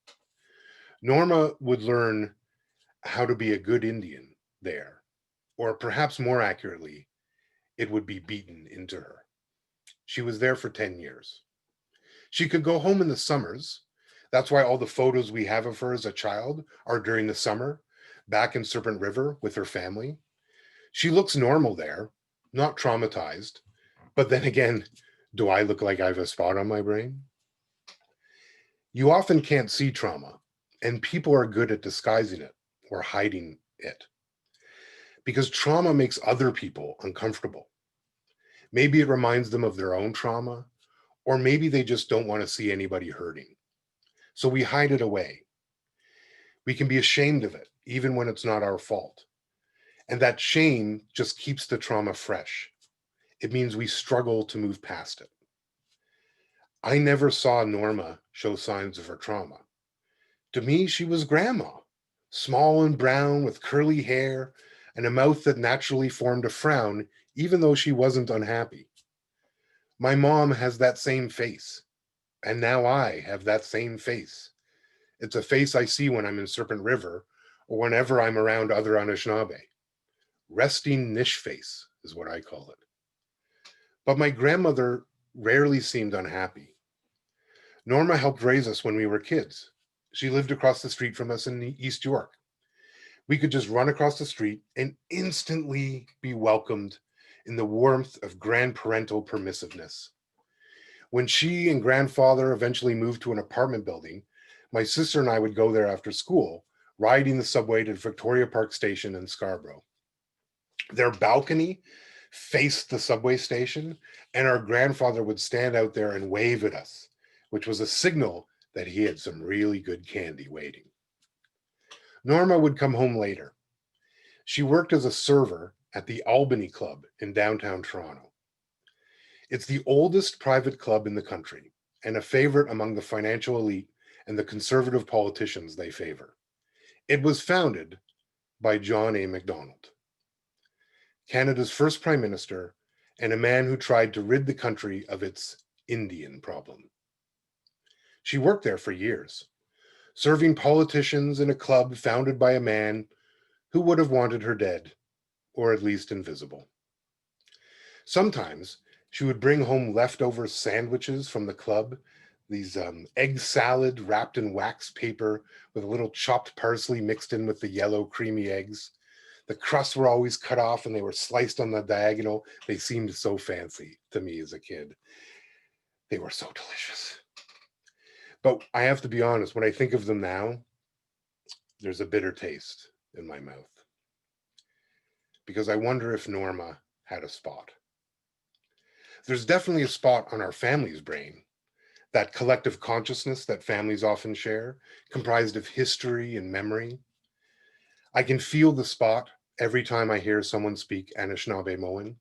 Norma would learn how to be a good Indian there, or perhaps more accurately, it would be beaten into her. She was there for 10 years. She could go home in the summers. That's why all the photos we have of her as a child are during the summer, back in Serpent River with her family. She looks normal there, not traumatized. But then again, do I look like I have a spot on my brain? You often can't see trauma, and people are good at disguising it or hiding it, because trauma makes other people uncomfortable. Maybe it reminds them of their own trauma, or maybe they just don't want to see anybody hurting. So we hide it away. We can be ashamed of it, even when it's not our fault. And that shame just keeps the trauma fresh. It means we struggle to move past it. I never saw Norma show signs of her trauma. To me, she was grandma, small and brown with curly hair and a mouth that naturally formed a frown, even though she wasn't unhappy. My mom has that same face, and now I have that same face. It's a face I see when I'm in Serpent River or whenever I'm around other Anishinaabe. Resting niche face is what I call it. But my grandmother rarely seemed unhappy. Norma helped raise us when we were kids. She lived across the street from us in East York. We could just run across the street and instantly be welcomed in the warmth of grandparental permissiveness. When she and grandfather eventually moved to an apartment building, my sister and I would go there after school, riding the subway to Victoria Park Station in Scarborough. Their balcony faced the subway station, and our grandfather would stand out there and wave at us, which was a signal that he had some really good candy waiting. Norma would come home later. She worked as a server at the Albany Club in downtown Toronto. It's the oldest private club in the country and a favorite among the financial elite and the conservative politicians they favor. It was founded by John A. Macdonald. Canada's first Prime Minister, and a man who tried to rid the country of its Indian problem. She worked there for years, serving politicians in a club founded by a man who would have wanted her dead, or at least invisible. Sometimes she would bring home leftover sandwiches from the club, these egg salad wrapped in wax paper with a little chopped parsley mixed in with the yellow creamy eggs. The crusts were always cut off and they were sliced on the diagonal. They seemed so fancy to me as a kid. They were so delicious. But I have to be honest, when I think of them now, there's a bitter taste in my mouth. Because I wonder if Norma had a spot. There's definitely a spot on our family's brain, that collective consciousness that families often share, comprised of history and memory. I can feel the spot every time I hear someone speak Anishinaabemowin,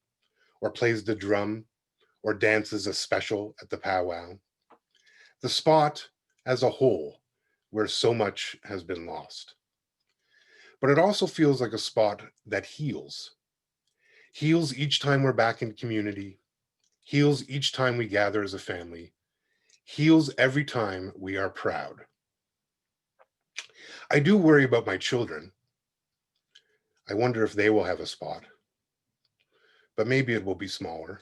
or plays the drum, or dances a special at the powwow. The spot as a whole, where so much has been lost. But it also feels like a spot that heals. Heals each time we're back in community, heals each time we gather as a family, heals every time we are proud. I do worry about my children. I wonder if they will have a spot, but maybe it will be smaller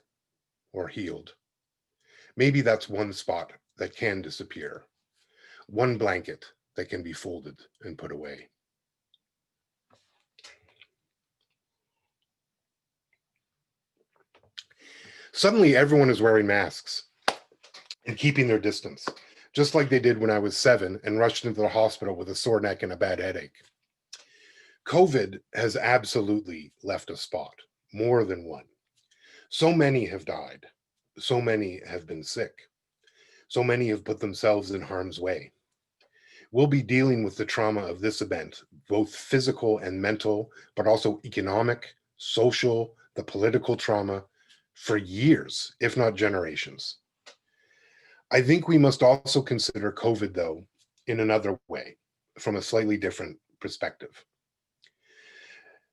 or healed. Maybe that's one spot that can disappear, one blanket that can be folded and put away. Suddenly, everyone is wearing masks and keeping their distance, just like they did when I was 7 and rushed into the hospital with a sore neck and a bad headache. COVID has absolutely left a spot, more than one. So many have died. So many have been sick. So many have put themselves in harm's way. We'll be dealing with the trauma of this event, both physical and mental, but also economic, social, the political trauma, for years, if not generations. I think we must also consider COVID, though, in another way, from a slightly different perspective.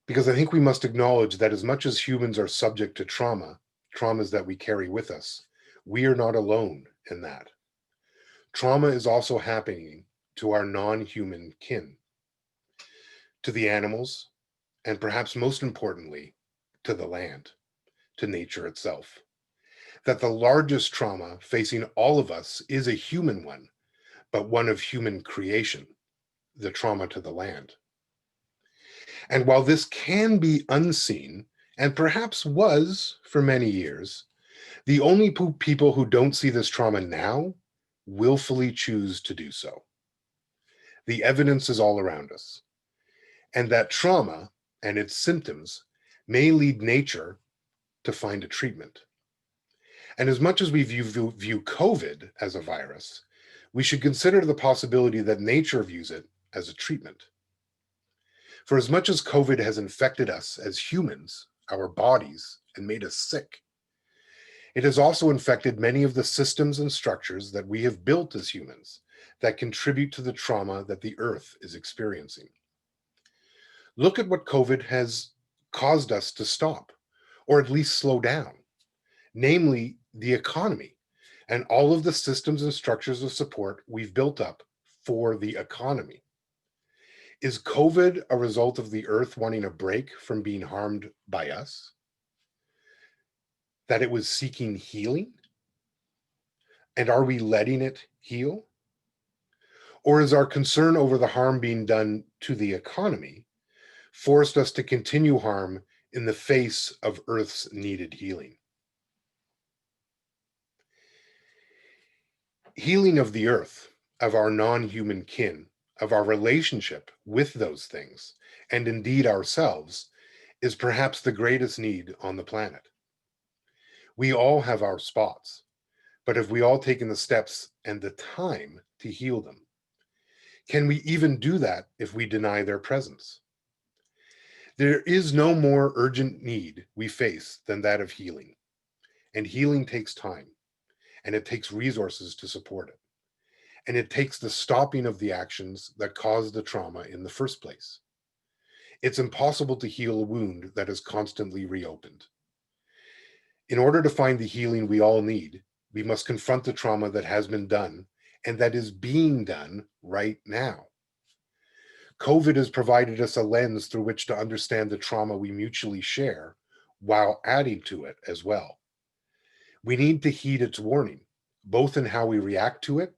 Because I think we must acknowledge that as much as humans are subject to traumas that we carry with us, we are not alone in that. Trauma is also happening to our non-human kin, to the animals, and perhaps most importantly, to the land, to nature itself. That the largest trauma facing all of us is a human one, but one of human creation, the trauma to the land. And while this can be unseen, and perhaps was for many years, the only people who don't see this trauma now willfully choose to do so. The evidence is all around us. And that trauma and its symptoms may lead nature to find a treatment. And as much as we view COVID as a virus, we should consider the possibility that nature views it as a treatment. For as much as COVID has infected us as humans, our bodies, and made us sick, it has also infected many of the systems and structures that we have built as humans that contribute to the trauma that the earth is experiencing. Look at what COVID has caused us to stop, or at least slow down, namely the economy and all of the systems and structures of support we've built up for the economy. Is COVID a result of the earth wanting a break from being harmed by us? That it was seeking healing? And are we letting it heal? Or is our concern over the harm being done to the economy forced us to continue harm in the face of Earth's needed healing? Healing of the earth, of our non-human kin, of our relationship with those things, and indeed ourselves, is perhaps the greatest need on the planet. We all have our spots, but have we all taken the steps and the time to heal them? Can we even do that if we deny their presence? There is no more urgent need we face than that of healing. And healing takes time, and it takes resources to support it. And it takes the stopping of the actions that caused the trauma in the first place. It's impossible to heal a wound that is constantly reopened. In order to find the healing we all need, we must confront the trauma that has been done and that is being done right now. COVID has provided us a lens through which to understand the trauma we mutually share while adding to it as well. We need to heed its warning, both in how we react to it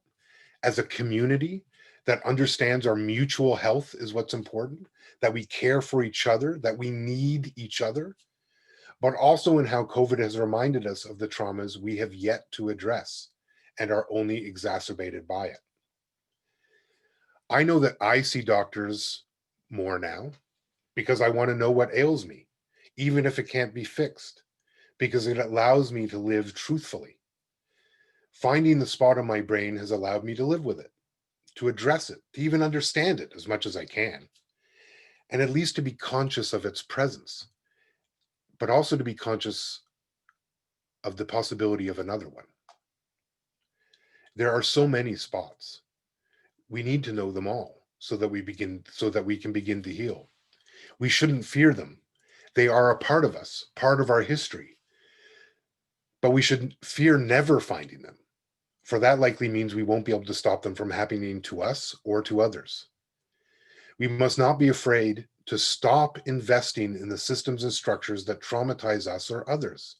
as a community that understands our mutual health is what's important, that we care for each other, that we need each other, but also in how COVID has reminded us of the traumas we have yet to address and are only exacerbated by it. I know that I see doctors more now because I want to know what ails me, even if it can't be fixed, because it allows me to live truthfully. Finding the spot on my brain has allowed me to live with it, to address it, to even understand it as much as I can, and at least to be conscious of its presence, but also to be conscious of the possibility of another one. There are so many spots. We need to know them all so that we can begin to heal. We shouldn't fear them. They are a part of us, part of our history. But we should fear never finding them, for that likely means we won't be able to stop them from happening to us or to others. We must not be afraid to stop investing in the systems and structures that traumatize us or others.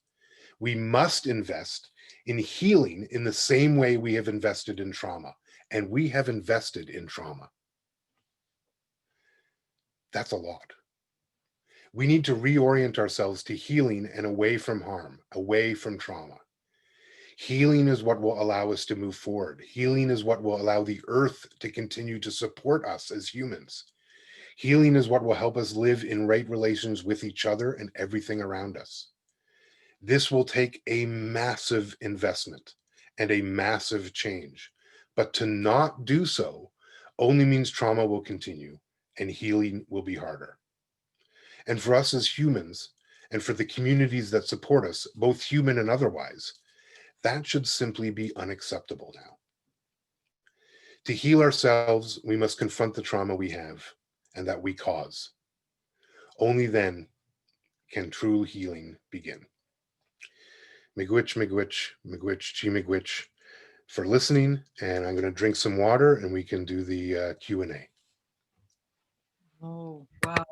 We must invest in healing in the same way we have invested in trauma, and we have invested in trauma. That's a lot. We need to reorient ourselves to healing and away from harm, away from trauma. Healing is what will allow us to move forward. Healing is what will allow the earth to continue to support us as humans. Healing is what will help us live in right relations with each other and everything around us. This will take a massive investment and a massive change, but to not do so only means trauma will continue and healing will be harder. And for us as humans, and for the communities that support us, both human and otherwise, that should simply be unacceptable now. To heal ourselves, we must confront the trauma we have and that we cause. Only then can true healing begin. Miigwech, miigwech, miigwech, chi miigwech for listening, and I'm going to drink some water and we can do the Q&A. Oh, wow.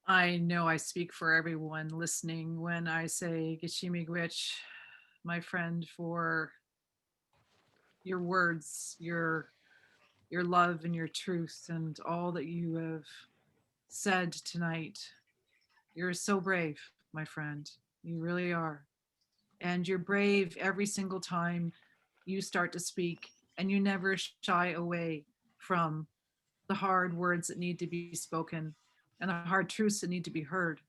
I know I speak for everyone listening when I say Gishimigwich, my friend, for your words, your love and your truth and all that you have said tonight. You're so brave, my friend. You really are. And you're brave every single time you start to speak, and you never shy away from the hard words that need to be spoken and the hard truths that need to be heard.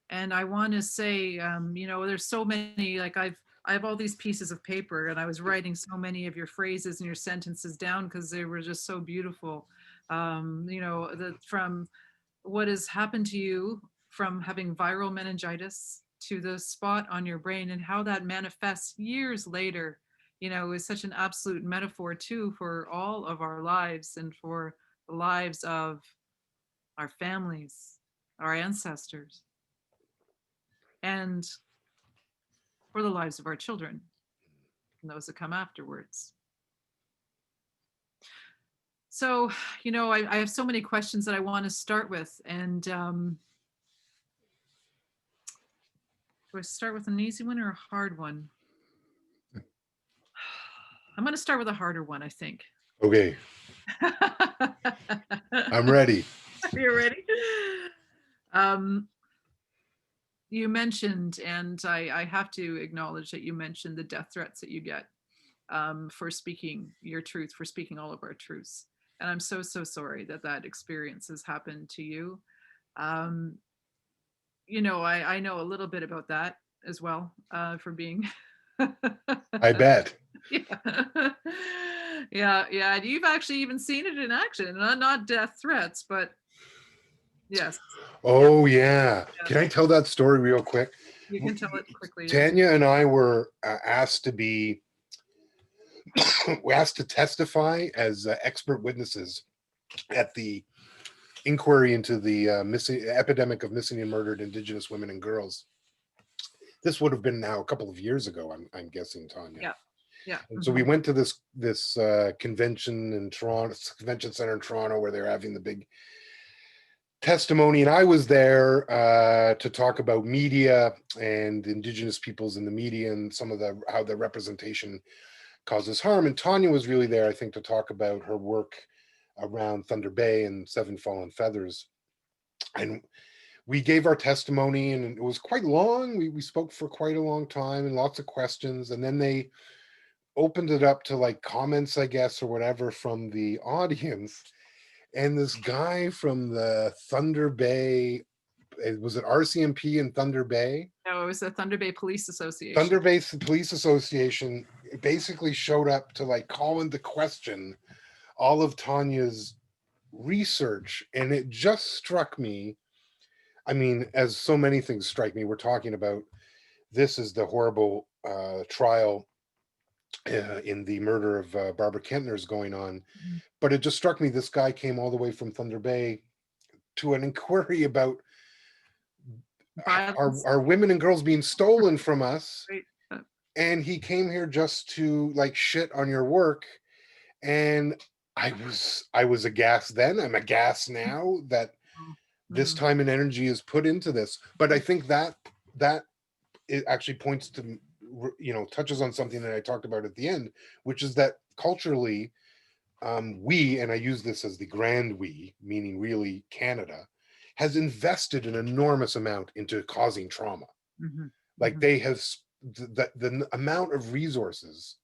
And I want to say, there's so many, like I have all these pieces of paper, and I was writing so many of your phrases and your sentences down because they were just so beautiful. From what has happened to you, from having viral meningitis to the spot on your brain and how that manifests years later, is such an absolute metaphor too for all of our lives and for the lives of our families, our ancestors, and for the lives of our children and those that come afterwards. So, I have so many questions that I want to start with. And do I start with an easy one or a hard one? I'm going to start with a harder one, I think. Okay. I'm ready. You're ready? You mentioned, and I have to acknowledge that you mentioned the death threats that you get for speaking your truth, for speaking all of our truths. And I'm so, so sorry that that experience has happened to you. I know a little bit about that as well, for being. I bet. Yeah. Yeah. You've actually even seen it in action, not death threats, but yes. Oh, yeah. Yeah. Can I tell that story real quick? You can tell it quickly. Tanya and I were asked to be, we asked to testify as expert witnesses at the inquiry into the missing epidemic of missing and murdered Indigenous women and girls. This would have been now a couple of years ago, I'm guessing, Tanya. Yeah. Yeah. And so we went to this convention in Toronto, convention center in Toronto, where they're having the big testimony, and I was there to talk about media and Indigenous peoples in the media and some of how the representation causes harm. And Tanya was really there, I think, to talk about her work around Thunder Bay and Seven Fallen Feathers. And we gave our testimony, and it was quite long. We spoke for quite a long time and lots of questions, and then they opened it up to like comments, I guess, or whatever from the audience. And this guy from the Thunder Bay, was it RCMP in Thunder Bay? No, it was the Thunder Bay Police Association. Thunder Bay Police Association basically showed up to like call into question all of Tanya's research. And it just struck me, I mean, as so many things strike me, we're talking about, this is the horrible trial in the murder of Barbara Kentner is going on. But it just struck me, this guy came all the way from Thunder Bay to an inquiry about our women and girls being stolen from us. Right. And he came here just to like shit on your work. And I was aghast then. I'm aghast now that this time and energy is put into this. But I think that it actually points to, you know, touches on something that I talked about at the end, which is that culturally, we, and I use this as the grand we, meaning really Canada, has invested an enormous amount into causing trauma. Like they have, the amount of resources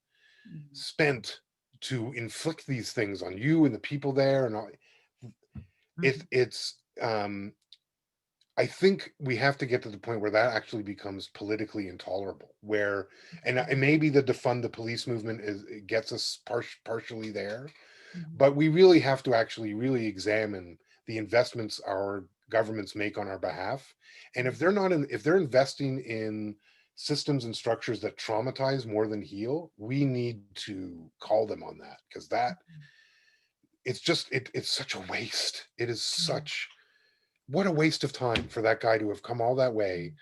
spent to inflict these things on you and the people there and all, it's I think we have to get to the point where that actually becomes politically intolerable, where, and maybe the defund the police movement gets us partially there, but we really have to actually really examine the investments our governments make on our behalf. And if they're investing in systems and structures that traumatize more than heal, we need to call them on that, because it's just, it's such a waste. It is such, what a waste of time for that guy to have come all that way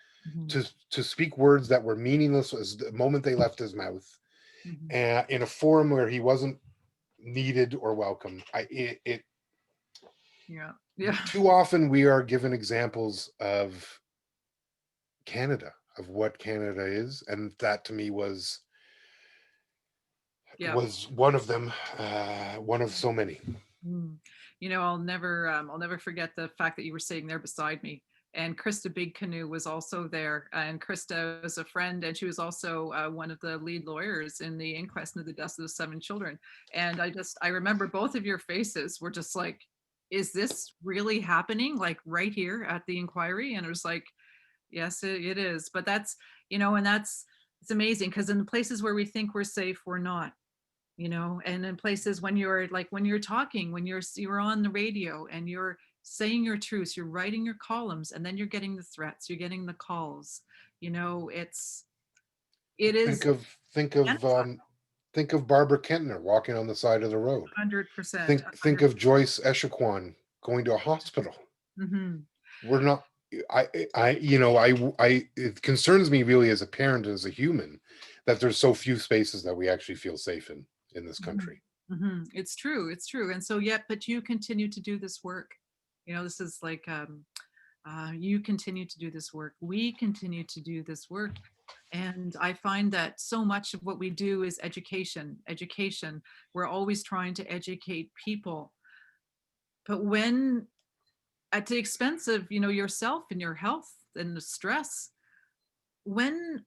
to speak words that were meaningless as the moment they left his mouth, in a forum where he wasn't needed or welcome. Too often we are given examples of Canada, of what Canada is, and that to me was one of them, one of so many. You know, I'll never forget the fact that you were sitting there beside me, and Krista Big Canoe was also there, and Krista was a friend, and she was also one of the lead lawyers in the inquest into the deaths of the 7 children. And I remember both of your faces were just like, is this really happening, like right here at the inquiry? And it was like, yes, it is. But that's, you know, and it's amazing, because in the places where we think we're safe, we're not. You know, and in places when you're talking, when you're on the radio and you're saying your truths, you're writing your columns, and then you're getting the threats, you're getting the calls, you know, it is. Think of Barbara Kentner walking on the side of the road. 100%. Think of Joyce Echequan going to a hospital. We're not, it concerns me really as a parent, as a human, that there's so few spaces that we actually feel safe in this country. It's true. And so, but you continue to do this work. You know, this is like, you continue to do this work. We continue to do this work. And I find that so much of what we do is education. We're always trying to educate people. But when, at the expense of, you know, yourself and your health and the stress, when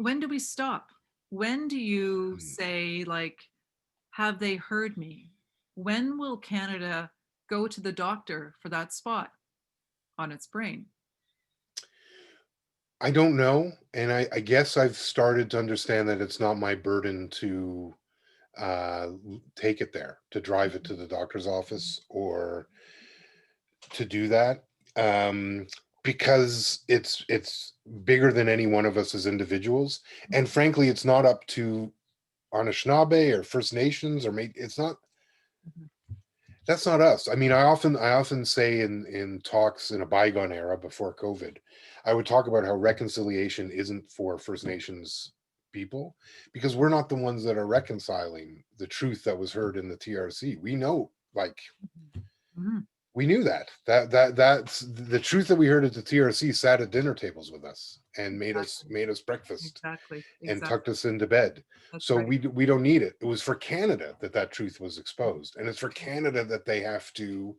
do we stop? When do you say, like, have they heard me? When will Canada go to the doctor for that spot on its brain? I don't know. And I guess I've started to understand that it's not my burden to take it there, to drive it to the doctor's office or to do that. Because it's bigger than any one of us as individuals. And frankly, it's not up to Anishinaabe or First Nations, or it's not, That's not us. I mean, I often say in talks in a bygone era before COVID, I would talk about how reconciliation isn't for First Nations people, because we're not the ones that are reconciling the truth that was heard in the TRC. We know, like, Mhm. we knew that's the truth that we heard at the TRC sat at dinner tables with us and made us breakfast Exactly. and Exactly. tucked us into bed. That's So right. we don't need it. It was for Canada that truth was exposed, and it's for Canada that they have to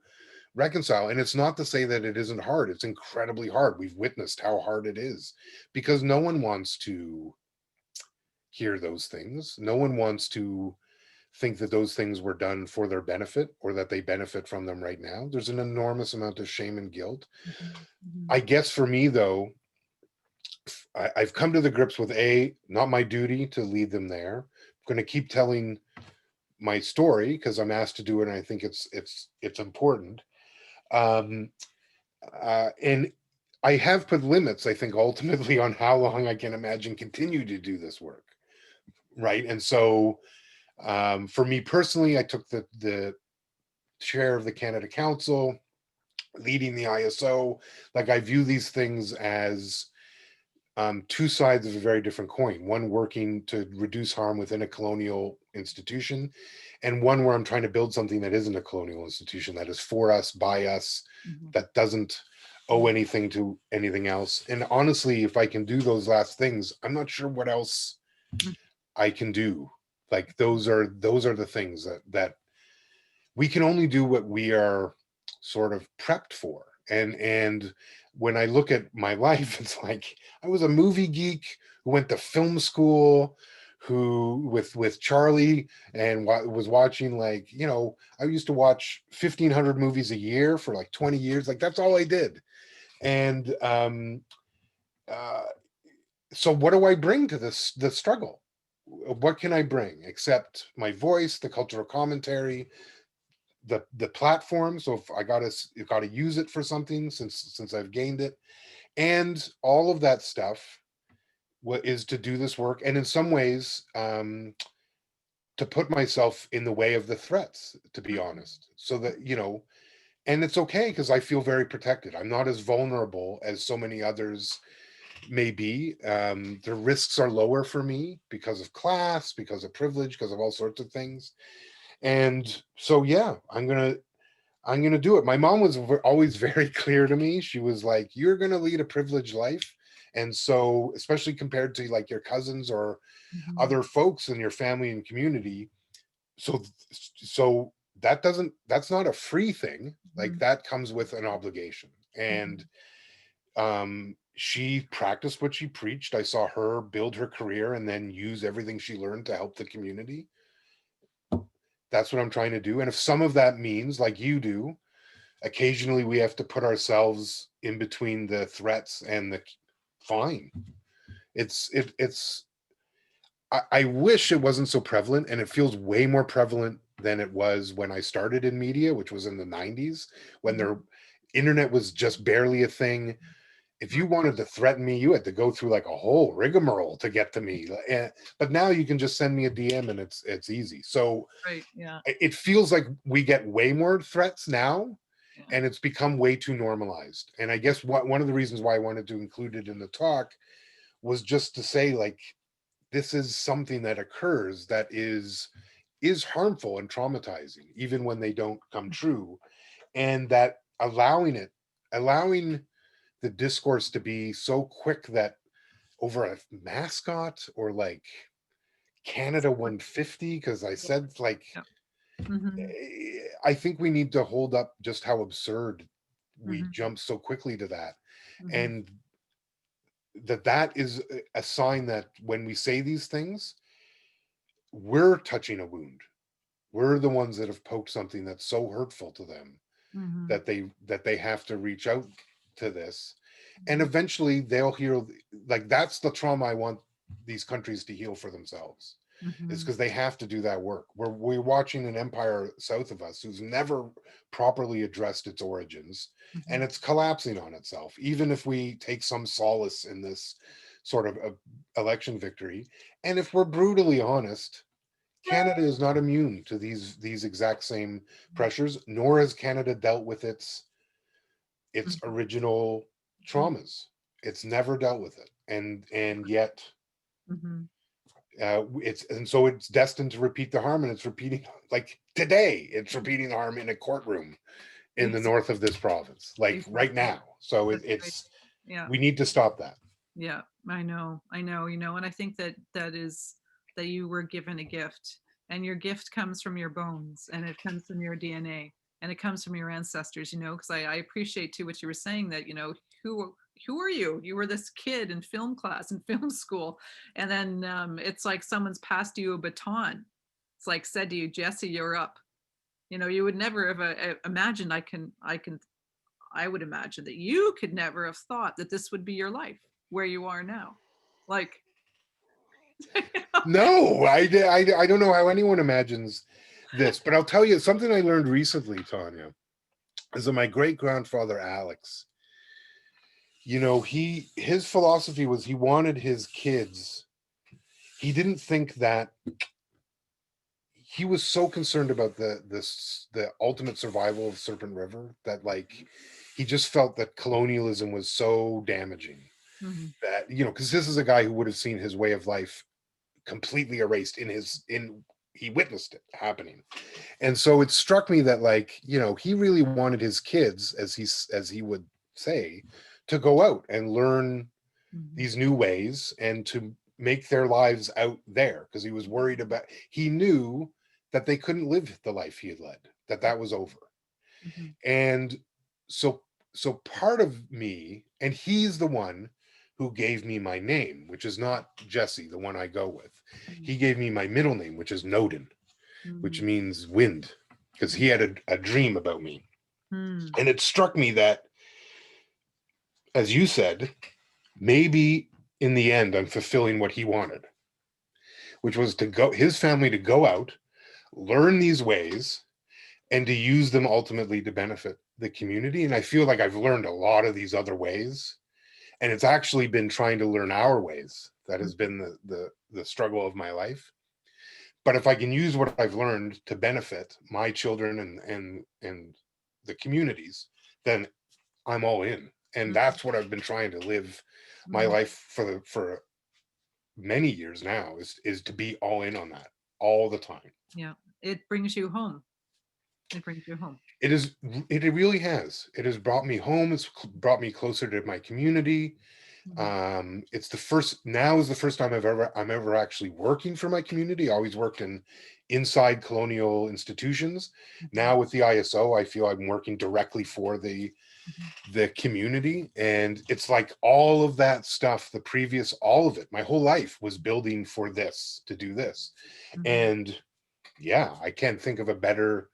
reconcile. And it's not to say that it isn't hard. It's incredibly hard. We've witnessed how hard it is, because no one wants to hear those things. No one wants to think that those things were done for their benefit or that they benefit from them right now. There's an enormous amount of shame and guilt. Mhm. Mhm. I guess for me, though, I've come to the grips with not my duty to lead them there. I'm going to keep telling my story because I'm asked to do it, and I think it's important. Um, and I have put limits, I think, ultimately on how long I can imagine continue to do this work, right? And so, for me personally, I took the chair of the Canada Council, leading the ISO. Like, I view these things as two sides of a very different coin. One working to reduce harm within a colonial institution, and one where I'm trying to build something that isn't a colonial institution, that is for us, by us, Mhm. that doesn't owe anything to anything else. And honestly, if I can do those last things, I'm not sure what else Mhm. I can do. Like, those are the things that we can only do what we are sort of prepped for. And when I look at my life, it's like I was a movie geek who went to film school, who with Charlie, and was watching, like, I used to watch 1,500 movies a year for like 20 years. Like, that's all I did. And uh, so what do I bring to the struggle? What can I bring except my voice, the cultural commentary, the platform? So if I gotta use it for something, since I've gained it, and all of that stuff, what is to do this work, and in some ways, to put myself in the way of the threats, to be honest, so that, and it's okay, because I feel very protected. I'm not as vulnerable as so many others may be. The risks are lower for me because of class, because of privilege, because of all sorts of things. And so, yeah, I'm gonna do it. My mom was always very clear to me. She was like, "You're gonna lead a privileged life," and so, especially compared to like your cousins or Mhm. other folks in your family and community, so so that's not a free thing. Like, Mhm. that comes with an obligation. And Mhm. she practiced what she preached. I saw her build her career and then use everything she learned to help the community. That's what I'm trying to do. And if some of that means, like you do, occasionally we have to put ourselves in between the threats and the fine. It's I wish it wasn't so prevalent, and it feels way more prevalent than it was when I started in media, which was in the 90s, when Mhm. their internet was just barely a thing. If you Right. wanted to threaten me, you had to go through like a whole rigmarole to get to me. But now you can just send me a DM and it's easy. So Right. Yeah. it feels like we get way more threats now, Yeah. and it's become way too normalized. And I guess one of the reasons why I wanted to include it in the talk was just to say, like, this is something that occurs that is harmful and traumatizing, even when they don't come true. And that allowing the discourse to be so quick that over a mascot, or like Canada 150, because I Yeah. said, like, Yeah. Mhm. I think we need to hold up just how absurd we Mhm. jump so quickly to that. Mhm. And that is a sign that when we say these things, we're touching a wound. We're the ones that have poked something that's so hurtful to them Mhm. that they have to reach out to this. And Mhm. eventually they'll heal. Like, that's the trauma I want these countries to heal for themselves, is Mhm. because they have to do that work. We're watching an empire south of us who's never properly addressed its origins, and Mhm. it's collapsing on itself. Even if we take some solace in this sort of election victory, and if we're brutally honest, Canada is not immune to these exact same pressures, nor has Canada dealt with its original traumas. It's never dealt with it, and yet so it's destined to repeat the harm, and it's repeating, like today, it's repeating the harm in a courtroom in the north of this province, like right now. So it's yeah, we need to stop that. yeah, I know, and I think that that you were given a gift, and your gift comes from your bones, and it comes from your DNA, and it comes from your ancestors, because I appreciate too what you were saying, that, who are you? You were this kid in film class and film school, and then it's like someone's passed you a baton. It's like said to you, Jesse, you're up. You would never have imagined. I would imagine that you could never have thought that this would be your life where you are now. Like, no, I don't know how anyone imagines this, but I'll tell you something I learned recently, Tanya, is that my great grandfather Alex, his philosophy was he wanted his kids. He didn't think that he was so concerned about the ultimate survival of Serpent River that, like, he just felt that colonialism was so damaging that, because this is a guy who would have seen his way of life completely erased he witnessed it happening. And so it struck me that, like, he really wanted his kids, as he would say, to go out and learn these new ways and to make their lives out there, because he was worried about, he knew that they couldn't live the life he had led, that was over. And so part of me, and he's the one who gave me my name, which is not Jesse, the one I go with. He gave me my middle name, which is Noden, which means wind, because he had a dream about me. And it struck me that, as you said, maybe in the end I'm fulfilling what he wanted, which was his family to go out, learn these ways, and to use them ultimately to benefit the community. And I feel like I've learned a lot of these other ways, and it's actually been trying to learn our ways that has been the struggle of my life. But if I can use what I've learned to benefit my children and the communities, then I'm all in. And that's what I've been trying to live my life for many years now, is to be all in on that all the time. Yeah, it brings you home. It brings you home. It really has. It has brought me home. It's brought me closer to my community. It's the first time I'm ever actually working for my community. I always worked inside colonial institutions. Now with the ISO, I feel I'm working directly for the community. And it's like all of that stuff, all of it, my whole life was building for this, to do this. And yeah, I can't think of a better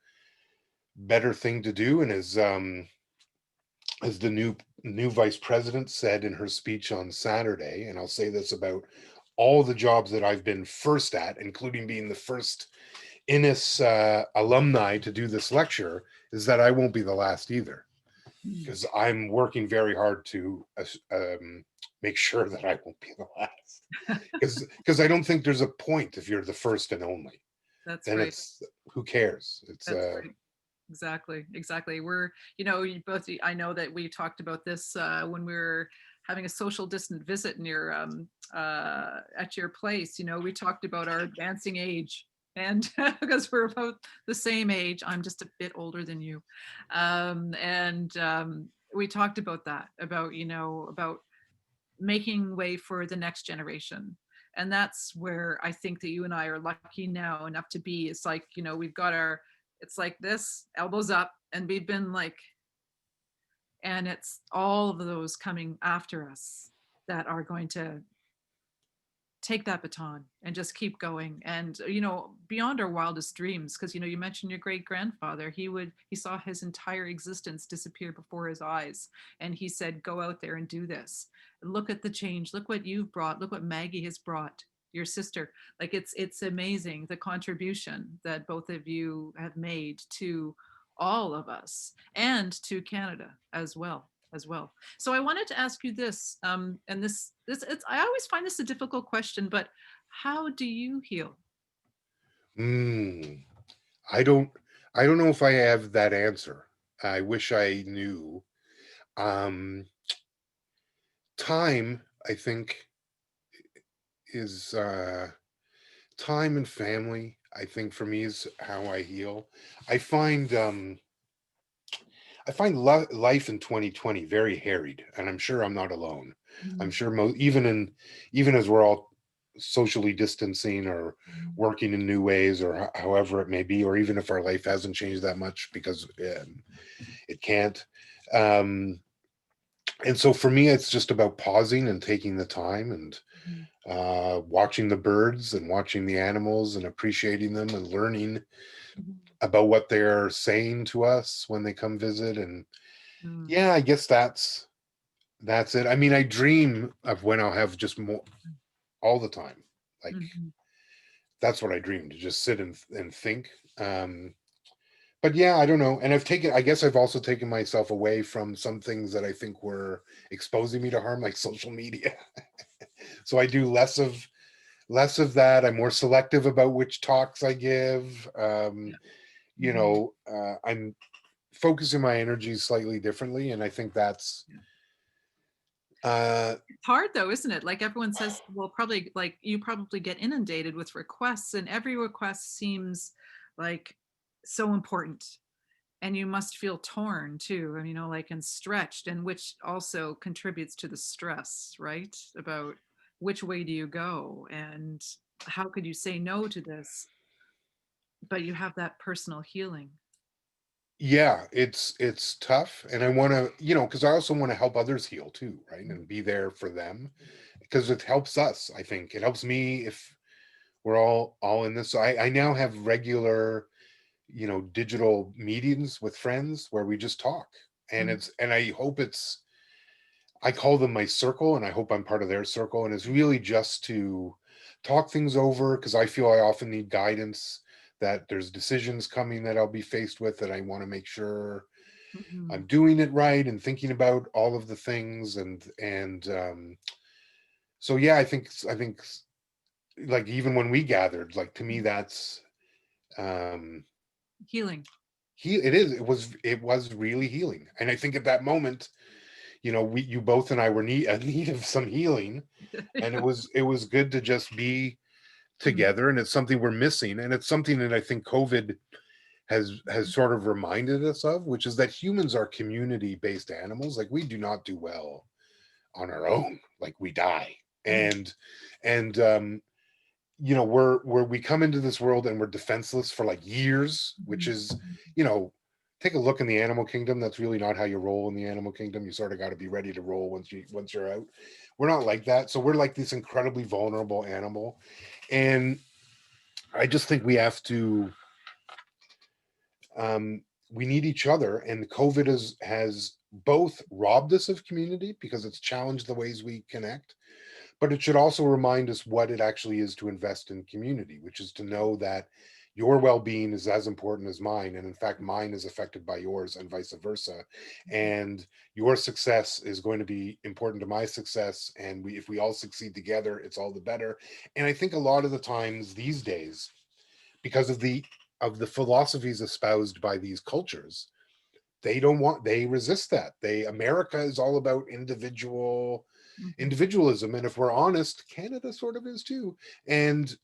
thing to do. And as the new vice president said in her speech on Saturday, and I'll say this about all the jobs that I've been first at, including being the first Innis alumni to do this lecture, is that I won't be the last either, because I'm working very hard to make sure that I won't be the last, because I don't think there's a point if you're the first and only. That's then right. It's who cares? It's right. Exactly. We're, you both, I know that we talked about this when we were having a social distant visit near at your place. We talked about our advancing age, and because we're about the same age. I'm just a bit older than you. We talked about that, about making way for the next generation. And that's where I think that you and I are lucky now enough to be. It's like, we've got it's like this, elbows up, and we've been like, and it's all of those coming after us that are going to take that baton and just keep going. And beyond our wildest dreams, because you mentioned your great grandfather, he saw his entire existence disappear before his eyes, and he said, go out there and do this. Look at the change, look what you've brought, look what Maggie has brought, your sister. Like, it's amazing, the contribution that both of you have made to all of us and to Canada as well. So I wanted to ask you this, and I always find this a difficult question, but how do you heal? Mm, I don't I don't know if I have that answer. I wish I knew. Um, Time, I think, is time and family, I think for me is how I heal. I find life in 2020 very harried, and I'm sure I'm not alone. I'm Mhm. sure even as we're all socially distancing or working in new ways or however it may be, or even if our life hasn't changed that much because it can't. Um, and so for me, it's just about pausing and taking the time and Mhm. watching the birds and watching the animals and appreciating them and learning Mhm. about what they're saying to us when they come visit. And Mm. yeah, I guess that's it. I mean, I dream of when I'll have just more all the time. Like Mhm. that's what I dream, to just sit and think. Um, but yeah, I don't know. And I guess I've also taken myself away from some things that I think were exposing me to harm, like social media. So I do less of that. I'm more selective about which talks I give. Yeah. Mhm. I'm focusing my energies slightly differently, and I think that's Yeah. uh, It's hard though, isn't it? Like everyone says, well, probably like you probably get inundated with requests, and every request seems like so important. And you must feel torn too, I mean, like and stretched, and which also contributes to the stress, right? About which way do you go and how could you say no to this, but you have that personal healing. yeah, it's tough, and I want to, because I also want to help others heal too, right, and be there for them because it helps us. I think it helps me if we're all in this. So I now have regular, digital meetings with friends where we just talk, and Mhm. I call them my circle, and I hope I'm part of their circle. And it's really just to talk things over because I feel I often need guidance, that there's decisions coming that I'll be faced with that I want to make sure Mhm. I'm doing it right and thinking about all of the things. So yeah, I think like even when we gathered, like to me, that's um Healing. it was really healing. And I think at that moment, you both and I were in need of some healing, and it was good to just be Mhm. together. And it's something we're missing, and it's something that I think COVID has sort of reminded us of, which is that humans are community based animals. Like we do not do well on our own. Like we die. Mhm. And we're we come into this world and we're defenseless for like years, which Mhm. is, you know take a look in the animal kingdom. That's really not how you roll in the animal kingdom. You sort of got to be ready to roll once you're out. We're not like that. So we're like this incredibly vulnerable animal, and I just think we have to um we need each other. And COVID has both robbed us of community because it's challenged the ways we connect, but it should also remind us what it actually is to invest in community, which is to know that your well-being is as important as mine, and in fact mine is affected by yours and vice versa. And your success is going to be important to my success, and if we all succeed together, it's all the better. And I think a lot of the times these days, because of the philosophies espoused by these cultures, they resist that. America is all about Mhm. individualism, and if we're honest, Canada sort of is too. And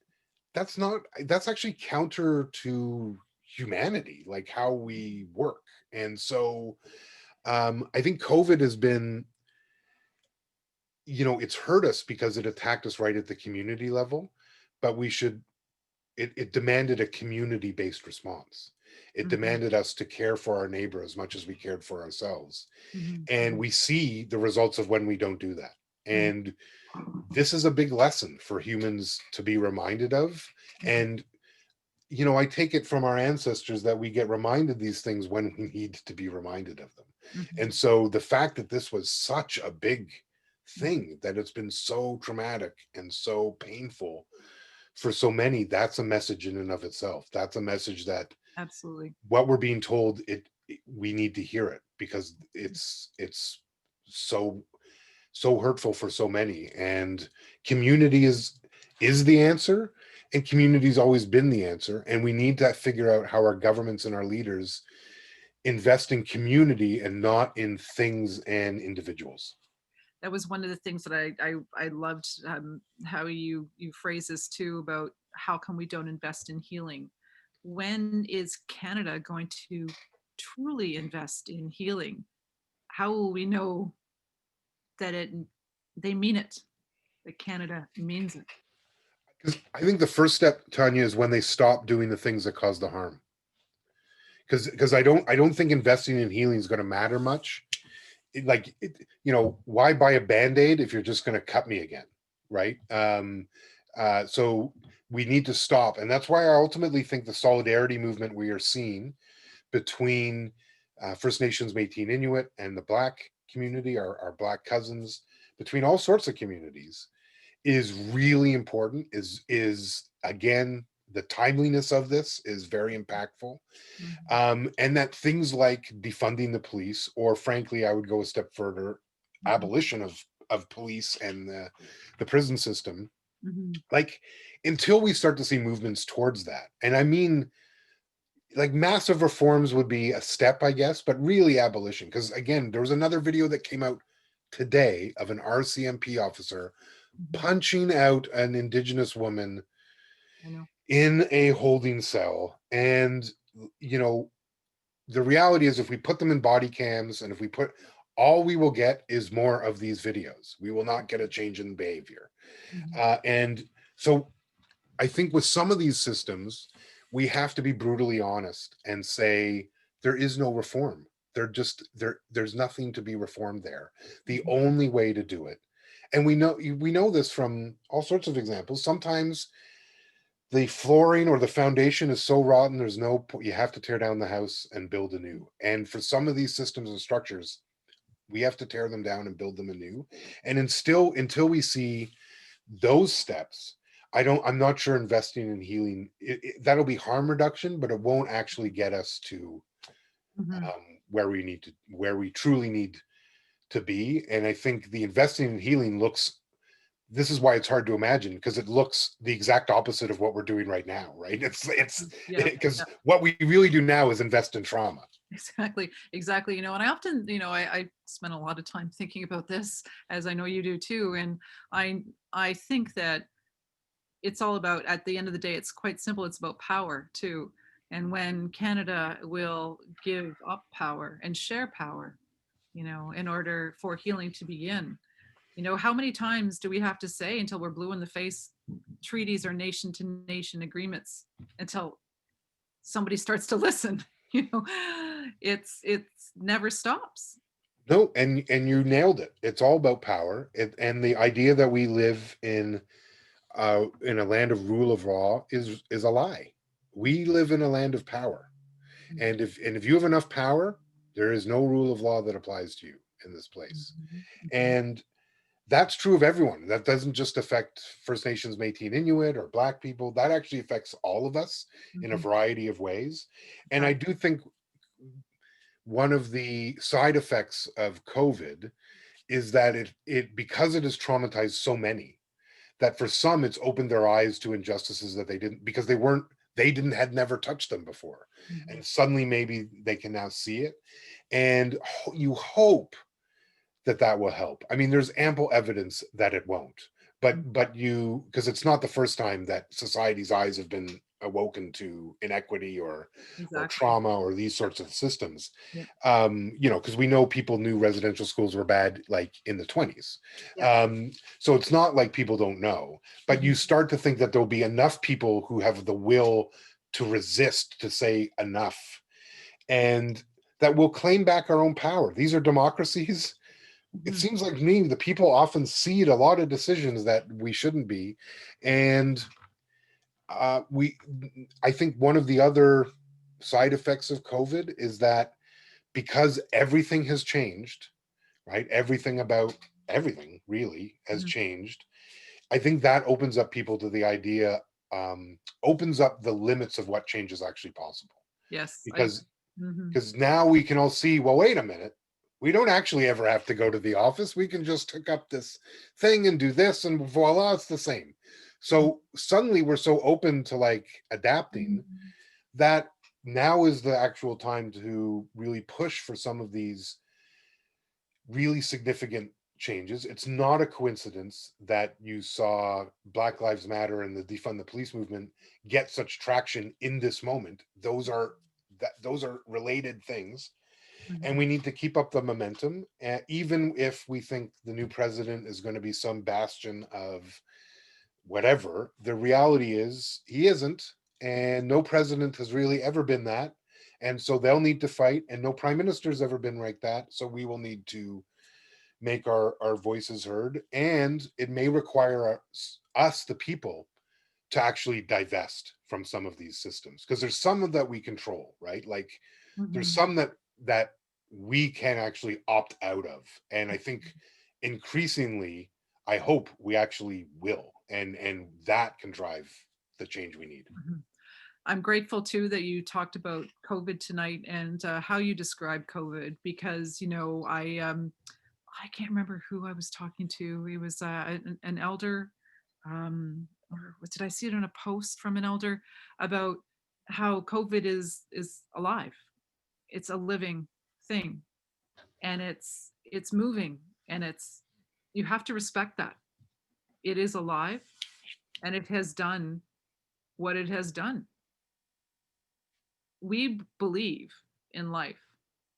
that's actually counter to humanity, like how we work. And so I think COVID has been, it's hurt us because it attacked us right at the community level. But it demanded a community based response. It Mhm. demanded us to care for our neighbor as much as we cared for ourselves. Mhm. And we see the results of when we don't do that. Mhm. And this is a big lesson for humans to be reminded of. Mhm. And I take it from our ancestors that we get reminded these things when we need to be reminded of them. And Mhm. so the fact that this was such a big Mhm. thing, that it's been so traumatic and so painful for so many, that's a message in and of itself. That's a message that Absolutely. what we're being told, we need to hear it, because it's so hurtful for so many. And community is the answer. And community's always been the answer. And we need to figure out how our governments and our leaders invest in community and not in things and individuals. That was one of the things that I loved, how you phrase this too, about how come we don't invest in healing. When is Canada going to truly invest in healing? How will we know that they mean it, that Canada means it? Because I think the first step, Tanya, is when they stop doing the things that cause the harm. Because I don't think investing in healing is going to matter much. Why buy a Band-Aid if you're just going to cut me again, right? So we need to stop, and that's why I ultimately think the solidarity movement we are seeing between First Nations, Métis, Inuit, and the Black community, our Black cousins, between all sorts of communities, is really important. Is again, the timeliness of this is very impactful. And that things like defunding the police, or frankly, I would go a step further, abolition of police and the prison system, like, until we start to see movements towards that. And I mean, like, massive reforms would be a step, I guess, but really abolition. Because again, there was another video that came out today of an RCMP officer punching out an Indigenous woman in a holding cell. And the reality is, if we put them in body cams, and if we put, all we will get is more of these videos. We will not get a change in behavior. And so I think with some of these systems, we have to be brutally honest and say there is no reform. There's nothing to be reformed there. The only way to do it, and we know this from all sorts of examples. Sometimes the flooring or the foundation is so rotten, you have to tear down the house and build anew. And for some of these systems and structures, we have to tear them down and build them anew. And until we see those steps, I'm not sure investing in healing, that'll be harm reduction, but it won't actually get us to where we truly need to be. And I think the investing in healing this is why it's hard to imagine, because it looks the exact opposite of what we're doing right now, right? Because what we really do now is invest in trauma. Exactly. And I often, I spend a lot of time thinking about this, as I know you do too. And I think that it's all about, at the end of the day, it's quite simple. It's about power too. And when Canada will give up power and share power, in order for healing to begin, how many times do we have to say until we're blue in the face, treaties or nation to nation agreements, until somebody starts to listen? It's never stops. No, and you nailed it. It's all about power. And the idea that we live in a land of rule of law is a lie. We live in a land of power. And if you have enough power, there is no rule of law that applies to you in this place. And that's true of everyone. That doesn't just affect First Nations, Métis, and Inuit, or Black people. That actually affects all of us in a variety of ways. And I do think one of the side effects of COVID is that it because it has traumatized so many, that for some it's opened their eyes to injustices that they didn't, because had never touched them before. And suddenly maybe they can now see it. And you hope that will help. I mean, there's ample evidence that it won't, but because it's not the first time that society's eyes have been awoken to inequity or trauma or these sorts of systems. Because we know people knew residential schools were bad, like, in the 20s. So it's not like people don't know, but you start to think that there'll be enough people who have the will to resist, to say enough, and that we'll claim back our own power. These are democracies. It seems like the people often cede a lot of decisions that we shouldn't be. And I think one of the other side effects of COVID is that because everything has changed, right? Everything about everything really has changed. I think that opens up people to the idea, opens up the limits of what change is actually possible. Yes. Because now we can all see, well, wait a minute. We don't actually ever have to go to the office. We can just hook up this thing and do this, and voila, it's the same. So suddenly we're so open to like adapting that now is the actual time to really push for some of these really significant changes. It's not a coincidence that you saw Black Lives Matter and the defund the police movement get such traction in this moment. Those are related things, and we need to keep up the momentum. Even if we think the new president is going to be some bastion of whatever, the reality is he isn't, and no president has really ever been that. And so they'll need to fight, and no prime minister's ever been like that. So we will need to make our voices heard, and it may require us, the people, to actually divest from some of these systems, because there's some of that we control, right? Like there's some that we can actually opt out of, and I think increasingly, I hope we actually will, and that can drive the change we need. I'm grateful too that you talked about COVID tonight and how you describe COVID, because I can't remember who I was talking to. He was an elder, or did I see it on a post from an elder about how COVID is alive. It's a living thing, and it's moving, and you have to respect that. It is alive, and it has done what it has done. We believe in life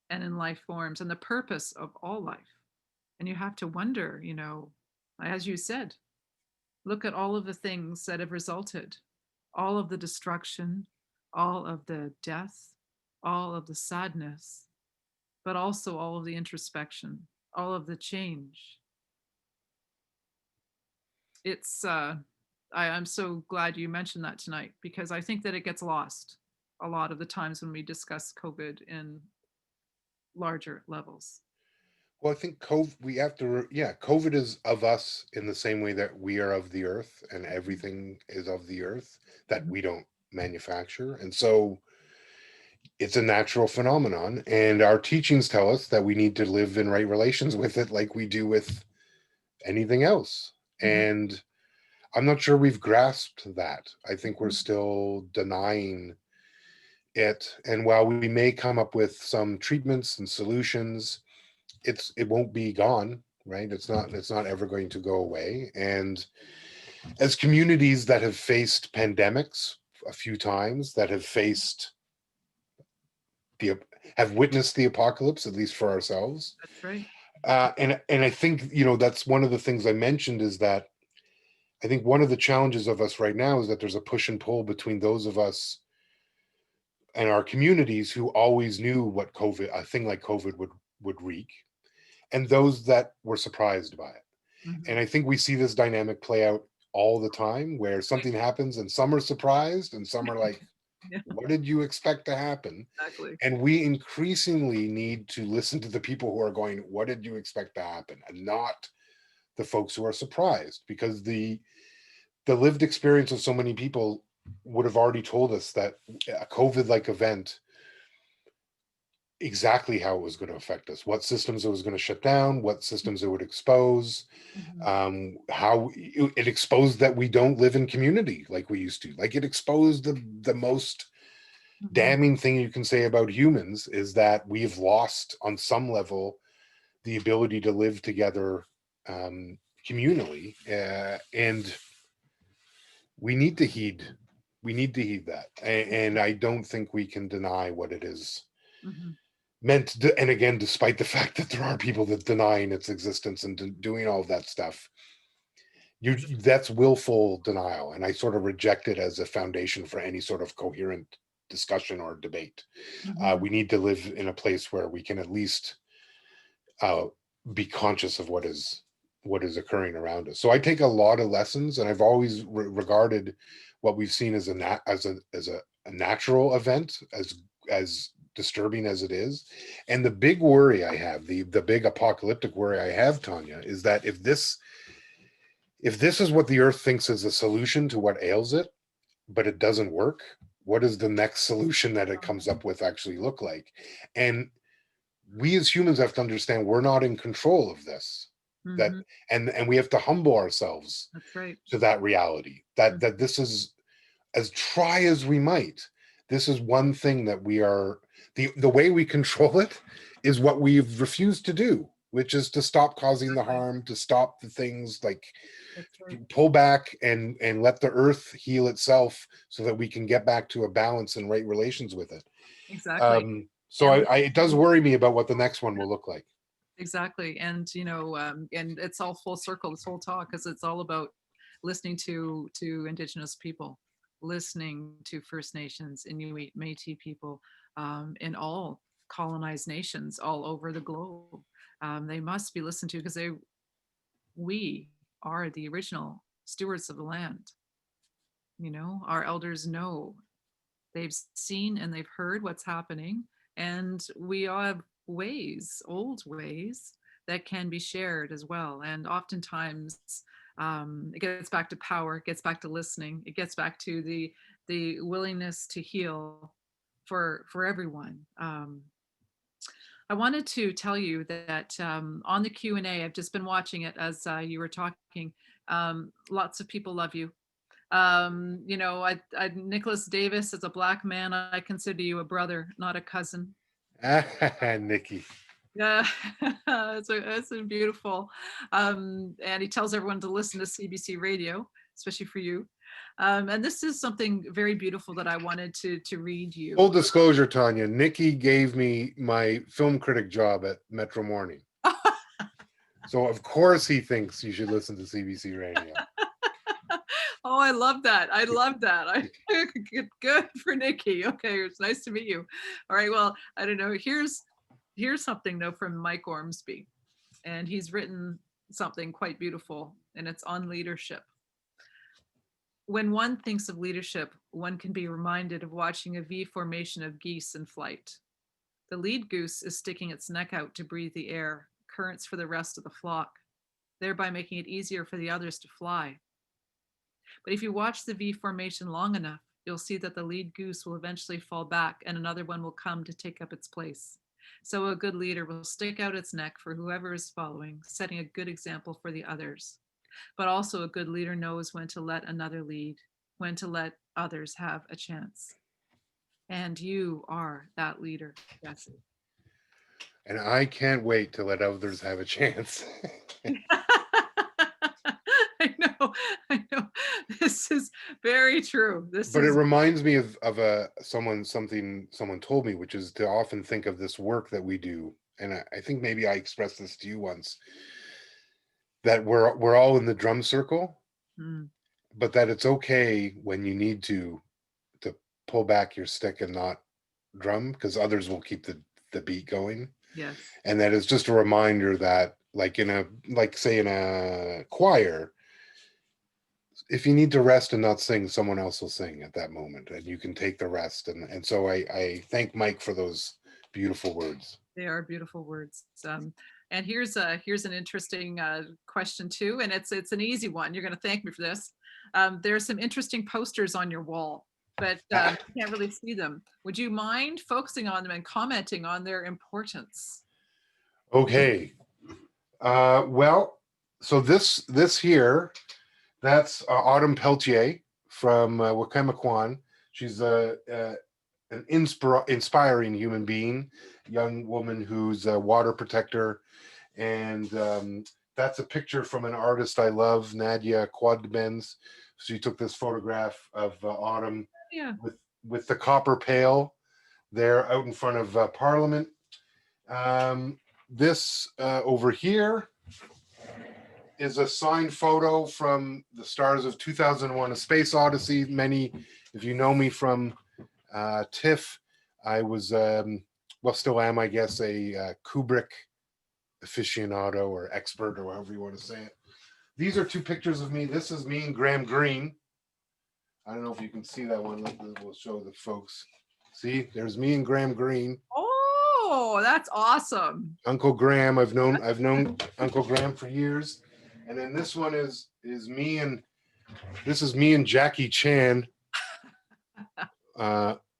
and in life forms and the purpose of all life. And you have to wonder, as you said, look at all of the things that have resulted, all of the destruction, all of the death, all of the sadness, but also all of the introspection, all of the change. I'm so glad you mentioned that tonight, because I think that it gets lost a lot of the times when we discuss COVID in larger levels. Well, I think COVID is of us in the same way that we are of the earth, and everything is of the earth that we don't manufacture. And so it's a natural phenomenon, and our teachings tell us that we need to live in right relations with it like we do with anything else. And I'm not sure we've grasped that. I think we're still denying it. And while we may come up with some treatments and solutions, it won't be gone, right? It's not ever going to go away. And as communities that have faced pandemics a few times, that have witnessed the apocalypse, at least for ourselves. That's right. And I think, that's one of the things I mentioned, is that I think one of the challenges of us right now is that there's a push and pull between those of us and our communities who always knew what a thing like COVID would wreak, and those that were surprised by it. And I think we see this dynamic play out all the time, where something happens and some are surprised and some are like, what did you expect to happen? Exactly. And we increasingly need to listen to the people who are going, what did you expect to happen? And not the folks who are surprised, because the lived experience of so many people would have already told us that a COVID-like event, exactly how it was going to affect us, what systems it was going to shut down, what systems it would expose, how it exposed that we don't live in community like we used to. Like, it exposed the most damning thing you can say about humans, is that we've lost on some level the ability to live together communally, and we need to heed that, and I don't think we can deny what it is meant to, and again, despite the fact that there are people that denying its existence and doing all of that stuff, that's willful denial, and I sort of reject it as a foundation for any sort of coherent discussion or debate. We need to live in a place where we can at least be conscious of what is occurring around us. So I take a lot of lessons, and I've always regarded what we've seen as a natural event, as disturbing as it is. And the big worry I have, the big apocalyptic worry I have, Tanya, is that if this is what the earth thinks is a solution to what ails it, but it doesn't work, what does the next solution that it comes up with actually look like? And we as humans have to understand we're not in control of this. that, Mhm. and we have to humble ourselves That's right. to that reality, Mm. that this is, as try as we might, this is one thing that we are, the way we control it is what we've refused to do, which is to stop causing the Exactly. harm, to stop the things, like That's right. pull back and let the earth heal itself so that we can get back to a balance and right relations with it. Exactly. So And it does worry me about what the next one will look like. exactly. And and it's all full circle, this whole talk, because it's all about listening to Indigenous people, listening to First Nations, Inuit, Métis people, in all colonized nations all over the globe. They must be listened to because we are the original stewards of the land. Our elders know, they've seen and they've heard what's happening, and we all have ways, old ways, that can be shared as well. And oftentimes, it gets back to power, it gets back to listening, it gets back to the willingness to heal for everyone. I wanted to tell you that on the Q&A, I've just been watching it as you were talking. Lots of people love you. Nicholas Davis, as a Black man, I consider you a brother, not a cousin. Nikki. Yeah, it's a beautiful. And he tells everyone to listen to CBC Radio, especially for you. And this is something very beautiful that I wanted to read you. Full disclosure, Tanya, Nikki gave me my film critic job at Metro Morning. So of course he thinks you should listen to CBC Radio. Oh, I love that. I love that. Good for Nikki. Okay, it's nice to meet you. All right, well, I don't know. Here's something though from Mike Ormsby, and he's written something quite beautiful, and it's on leadership. When one thinks of leadership, one can be reminded of watching a V formation of geese in flight. The lead goose is sticking its neck out to breathe the air, currents for the rest of the flock, thereby making it easier for the others to fly. But if you watch the V formation long enough, you'll see that the lead goose will eventually fall back and another one will come to take up its place. So a good leader will stick out its neck for whoever is following, setting a good example for the others. But also a good leader knows when to let another lead, when to let others have a chance. And you are that leader, Jesse. And I can't wait to let others have a chance. I know. This is very true. But it reminds me of someone told me, which is to often think of this work that we do. And I think maybe I expressed this to you once, that we're all in the drum circle, but that it's okay when you need to pull back your stick and not drum, because others will keep the beat going. Yes. And that is just a reminder that, like say in a choir, if you need to rest and not sing, someone else will sing at that moment, and you can take the rest. And so I thank Mike for those beautiful words. They are beautiful words. And here's an interesting question too, and it's an easy one. You're going to thank me for this. There's some interesting posters on your wall, but you can't really see them. Would you mind focusing on them and commenting on their importance? Okay. Well, so this here, that's Autumn Peltier from Wakamaquan. She's an inspiring human being, young woman who's a water protector. And that's a picture from an artist I love, Nadia Quadbenz. She took this photograph of Autumn with the copper pail there out in front of Parliament. This over here is a signed photo from the stars of 2001: A Space Odyssey. Many, if you know me from TIFF, I was, well, still am, I guess, a Kubrick aficionado or expert, or however you want to say it. These are two pictures of me. This is me and Graham Greene. I don't know if you can see that one. We'll show the folks. See, there's me and Graham Greene. Oh, that's awesome. Uncle Graham, I've known Uncle Graham for years. And then this one is me and Jackie Chan,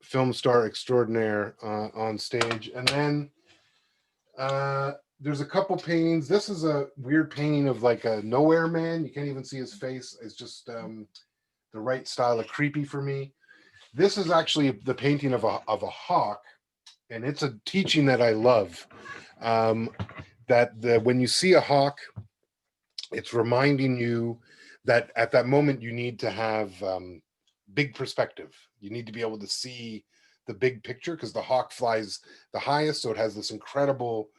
film star extraordinaire, on stage. And then there's a couple paintings. This is a weird painting of like a nowhere man. You can't even see his face. It's just the right style of creepy for me. This is actually the painting of a hawk, and it's a teaching that I love. That when you see a hawk, it's reminding you that at that moment you need to have big perspective. You need to be able to see the big picture, because the hawk flies the highest, so it has this incredible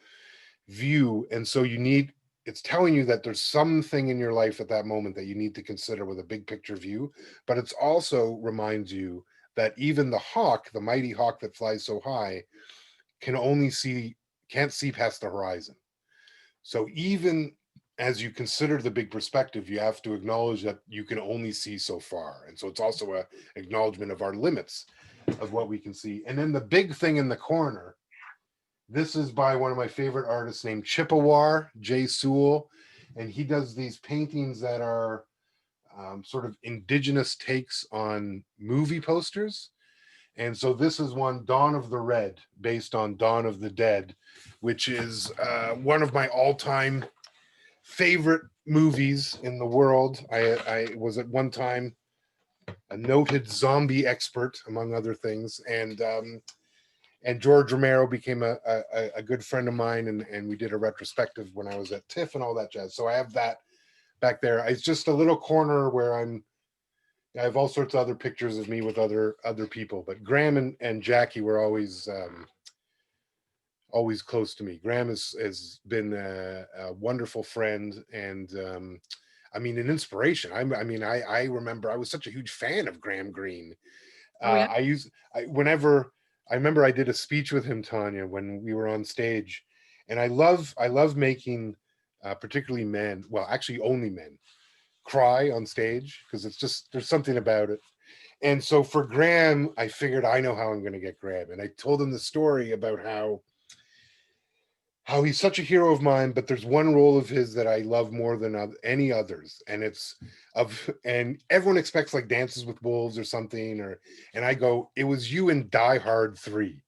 view. And so it's telling you that there's something in your life at that moment that you need to consider with a big picture view. But it's also reminds you that even the hawk, the mighty hawk that flies so high, can't see past the horizon. So even as you consider the big perspective, you have to acknowledge that you can only see so far. And so it's also an acknowledgement of our limits of what we can see. And then the big thing in the corner, this is by one of my favorite artists named Chippewa, Jay Sewell. And he does these paintings that are sort of indigenous takes on movie posters. And so this is one, Dawn of the Red, based on Dawn of the Dead, which is one of my all-time favorite movies in the world. I was at one time a noted zombie expert, among other things. And George Romero became a good friend of mine, and we did a retrospective when I was at TIFF and all that jazz. So I have that back there. It's just a little corner where I have all sorts of other pictures of me with other people, but Graham and Jackie were always close to me. Graham has been a wonderful friend, and I mean, an inspiration. I remember I was such a huge fan of Graham Greene. Oh, yeah. I remember I did a speech with him, Tanya, when we were on stage, and I love making particularly men, well, actually only men, cry on stage, because it's just, there's something about it. And so for Graham, I figured I know how I'm going to get Graham, and I told him the story about how he's such a hero of mine, but there's one role of his that I love more than any others, and and everyone expects like Dances with Wolves or something, and I go, it was you in Die Hard 3,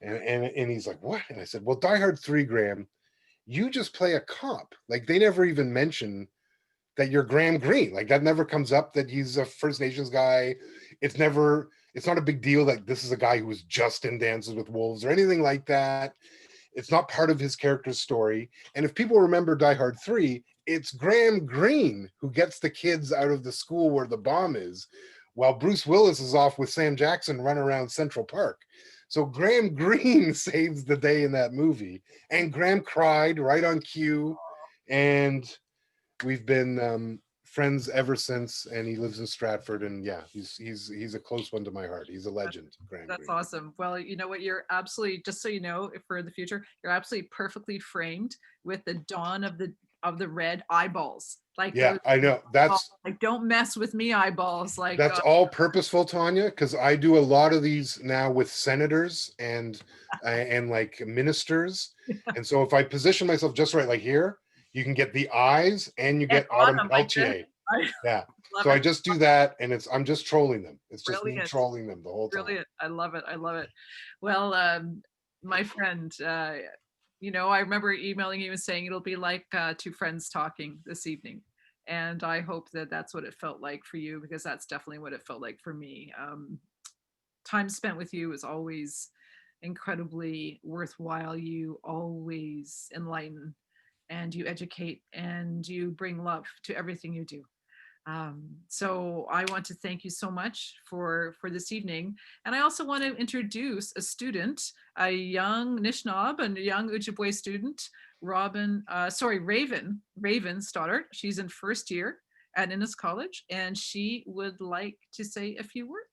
and he's like, what? And I said, well, Die Hard 3, Graham, you just play a cop. Like, they never even mention that you're Graham Greene. Like, that never comes up, that he's a First Nations guy. It's not a big deal that this is a guy who was just in Dances with Wolves or anything like that. It's not part of his character's story. And if people remember Die Hard 3, it's Graham Greene who gets the kids out of the school where the bomb is, while Bruce Willis is off with Sam Jackson running around Central Park. So Graham Greene saves the day in that movie. And Graham cried right on cue. And we've been friends ever since, and he lives in Stratford, and yeah, he's a close one to my heart. He's a legend. Graham That's Greene. awesome. Well, you know what? You're absolutely, just so you know, for the future, you're absolutely perfectly framed with the dawn of the red eyeballs. Like, Yeah, those, I know. That's like, don't mess with me eyeballs. Like, all purposeful, Tanya, because I do a lot of these now with senators and like ministers, and so if I position myself just right, like here, you can get the eyes and you and get Autumn autumn, like this. Peltier. I Yeah. love So it. I just do that, and I'm just trolling them. It's just me Brilliant. trolling them the whole time. Brilliant. I love it. I love it. Well, my friend, you know, I remember emailing you and saying it'll be like two friends talking this evening. And I hope that that's what it felt like for you, because that's definitely what it felt like for me. Time spent with you is always incredibly worthwhile. You always enlighten, and you educate, and you bring love to everything you do. So I want to thank you so much for this evening. And I also want to introduce a student, a young Nishnab and a young Ojibwe student, Raven Stoddard. She's in first year at Innis College, and she would like to say a few words.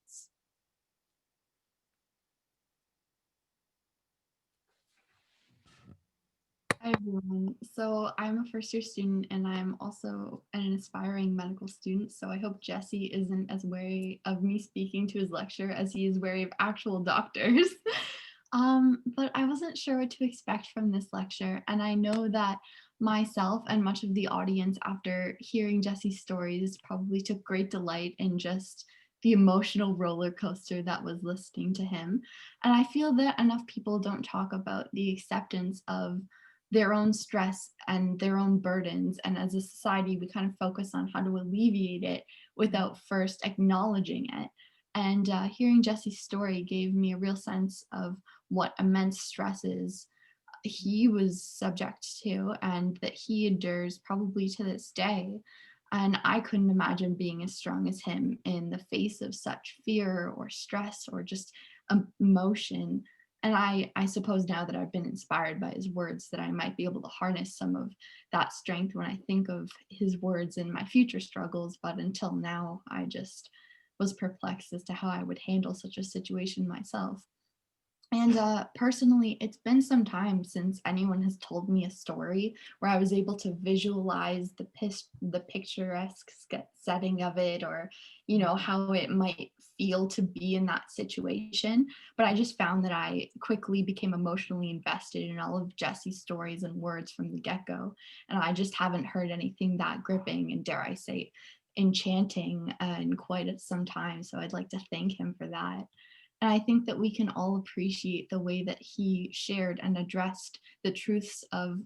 Hi everyone. So I'm a first year student, and I'm also an aspiring medical student. So I hope Jesse isn't as wary of me speaking to his lecture as he is wary of actual doctors. But I wasn't sure what to expect from this lecture. And I know that myself and much of the audience, after hearing Jesse's stories, probably took great delight in just the emotional roller coaster that was listening to him. And I feel that enough people don't talk about the acceptance of their own stress and their own burdens. And as a society, we kind of focus on how to alleviate it without first acknowledging it. And hearing Jesse's story gave me a real sense of what immense stresses he was subject to and that he endures probably to this day. And I couldn't imagine being as strong as him in the face of such fear or stress or just emotion. And I suppose now that I've been inspired by his words that I might be able to harness some of that strength when I think of his words in my future struggles. But until now, I just was perplexed as to how I would handle such a situation myself. And personally, it's been some time since anyone has told me a story where I was able to visualize the picturesque setting of it, or, you know, how it might feel to be in that situation. But I just found that I quickly became emotionally invested in all of Jesse's stories and words from the get-go. And I just haven't heard anything that gripping and, dare I say, enchanting in quite some time. So I'd like to thank him for that. And I think that we can all appreciate the way that he shared and addressed the truths of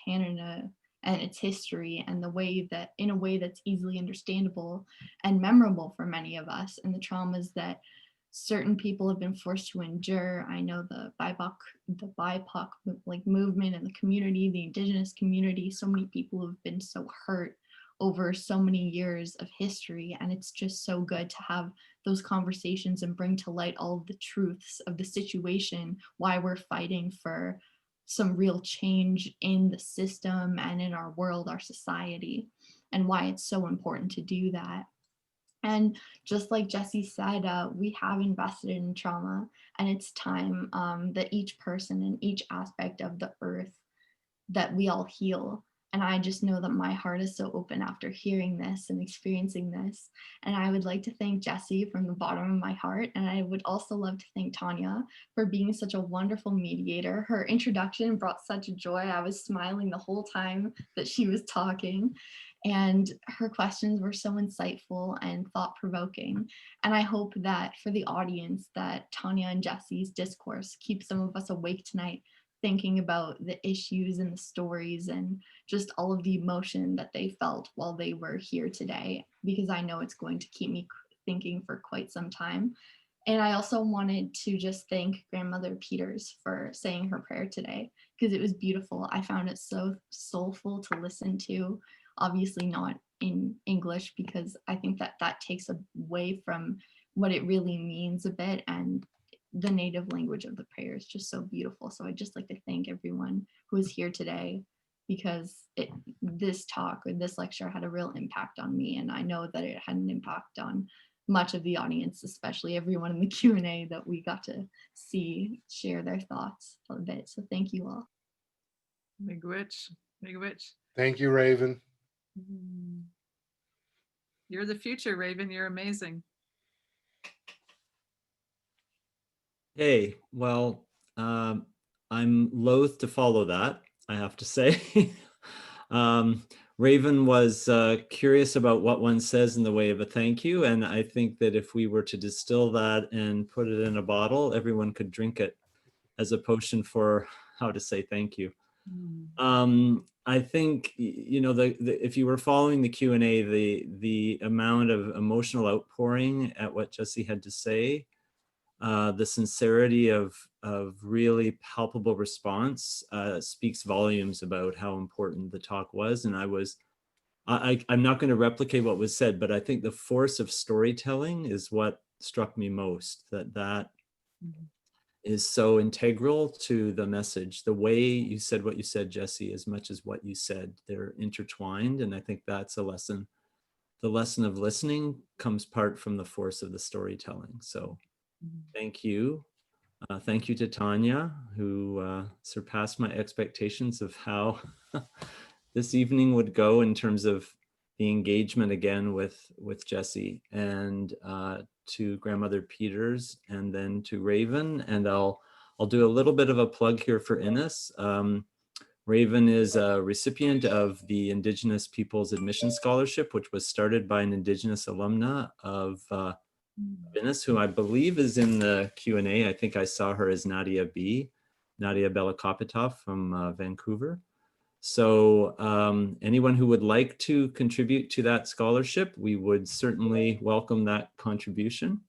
Canada and its history, and the way that, in a way that's easily understandable and memorable for many of us, and the traumas that certain people have been forced to endure. I know the BIPOC like movement and the community, the Indigenous community, so many people have been so hurt over so many years of history. And it's just so good to have those conversations and bring to light all of the truths of the situation, why we're fighting for some real change in the system and in our world, our society, and why it's so important to do that. And just like Jesse said, we have invested in trauma, and it's time that each person in each aspect of the earth, that we all heal. And I just know that my heart is so open after hearing this and experiencing this. And I would like to thank Jesse from the bottom of my heart. And I would also love to thank Tanya for being such a wonderful mediator. Her introduction brought such joy. I was smiling the whole time that she was talking. And her questions were so insightful and thought-provoking. And I hope that for the audience, that Tanya and Jesse's discourse keeps some of us awake tonight, thinking about the issues and the stories and just all of the emotion that they felt while they were here today, because I know it's going to keep me thinking for quite some time. And I also wanted to just thank Grandmother Peters for saying her prayer today, because it was beautiful. I found it so soulful to listen to, obviously not in English, because I think that that takes away from what it really means a bit, and the native language of the prayer is just so beautiful. So I'd just like to thank everyone who is here today, because this talk or this lecture had a real impact on me, and I know that it had an impact on much of the audience, especially everyone in the Q&A that we got to see share their thoughts a bit. So thank you all. Miigwech. Thank you, Raven. You're the future, Raven. You're amazing. Hey, well, I'm loath to follow that, I have to say. Raven was curious about what one says in the way of a thank you, and I think that if we were to distill that and put it in a bottle, everyone could drink it as a potion for how to say thank you. I think, you know, if you were following the Q&A, the amount of emotional outpouring at what Jesse had to say, the sincerity of really palpable response speaks volumes about how important the talk was. And I'm not going to replicate what was said, but I think the force of storytelling is what struck me most, that is so integral to the message. The way you said what you said, Jesse, as much as what you said, they're intertwined. And I think that's a lesson. The lesson of listening comes part from the force of the storytelling. So thank you. Thank you to Tanya, who surpassed my expectations of how this evening would go in terms of the engagement again with Jesse, and to Grandmother Peters, and then to Raven. And I'll do a little bit of a plug here for Innis. Raven is a recipient of the Indigenous Peoples Admission Scholarship, which was started by an Indigenous alumna of Innis, who I believe is in the Q&A. I think I saw her as Nadia B. Nadia Belakopitov from Vancouver. So anyone who would like to contribute to that scholarship, we would certainly welcome that contribution.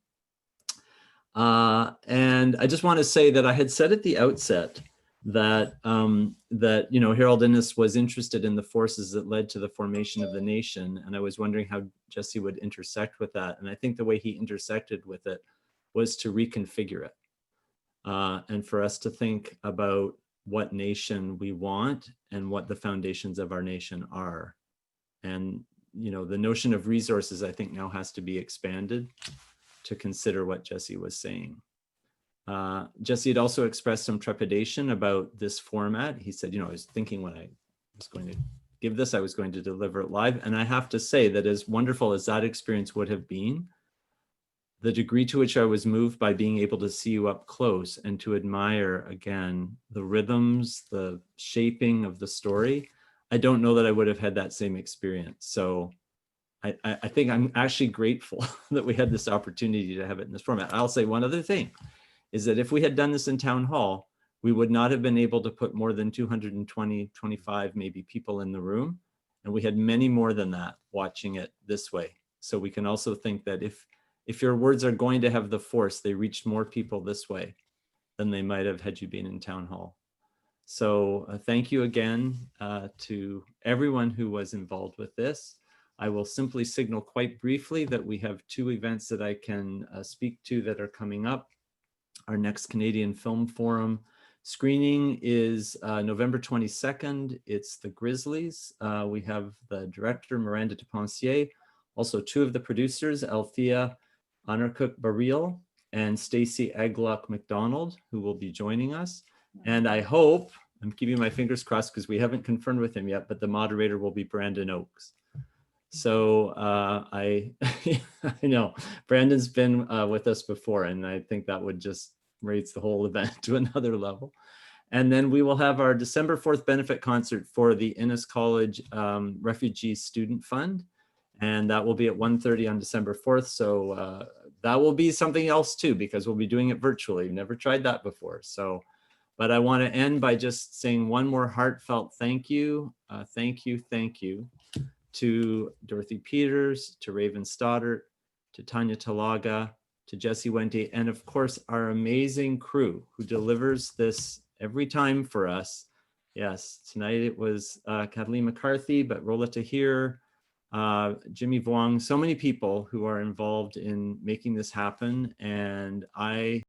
And I just want to say that I had said at the outset that Harold Innis was interested in the forces that led to the formation of the nation, and I was wondering how Jesse would intersect with that. And I think the way he intersected with it was to reconfigure it, and for us to think about what nation we want and what the foundations of our nation are. And the notion of resources, I think, now has to be expanded to consider what Jesse was saying. Jesse had also expressed some trepidation about this format. He said, I was thinking when I was going to give this, I was going to deliver it live. And I have to say that as wonderful as that experience would have been, the degree to which I was moved by being able to see you up close and to admire, again, the rhythms, the shaping of the story, I don't know that I would have had that same experience. So I think I'm actually grateful that we had this opportunity to have it in this format. I'll say one other thing, is that if we had done this in Town Hall, we would not have been able to put more than 220, 25 maybe people in the room. And we had many more than that watching it this way. So we can also think that if your words are going to have the force, they reached more people this way than they might have had you been in Town Hall. So thank you again to everyone who was involved with this. I will simply signal quite briefly that we have 2 events that I can speak to that are coming up. Our next Canadian Film Forum screening is November 22nd. It's the Grizzlies. We have the director, Miranda Depensier, also 2 of the producers, Althea Anarcook Baril and Stacey Eglock McDonald, who will be joining us. And I hope, I'm keeping my fingers crossed because we haven't confirmed with him yet, but the moderator will be Brandon Oakes. So I know Brandon's been with us before, and I think that would just raise the whole event to another level. And then we will have our December 4th benefit concert for the Innis College Refugee Student Fund. And that will be at 1:30 on December 4th. So that will be something else too, because we'll be doing it virtually. We've never tried that before. So, but I want to end by just saying one more heartfelt thank you. Thank you to Dorothy Peters, to Raven Stoddart, to Tanya Talaga, to Jesse Wente, and of course, our amazing crew who delivers this every time for us. Yes, tonight it was Kathleen McCarthy, but Rola Tahir, Jimmy Vuong, so many people who are involved in making this happen. And I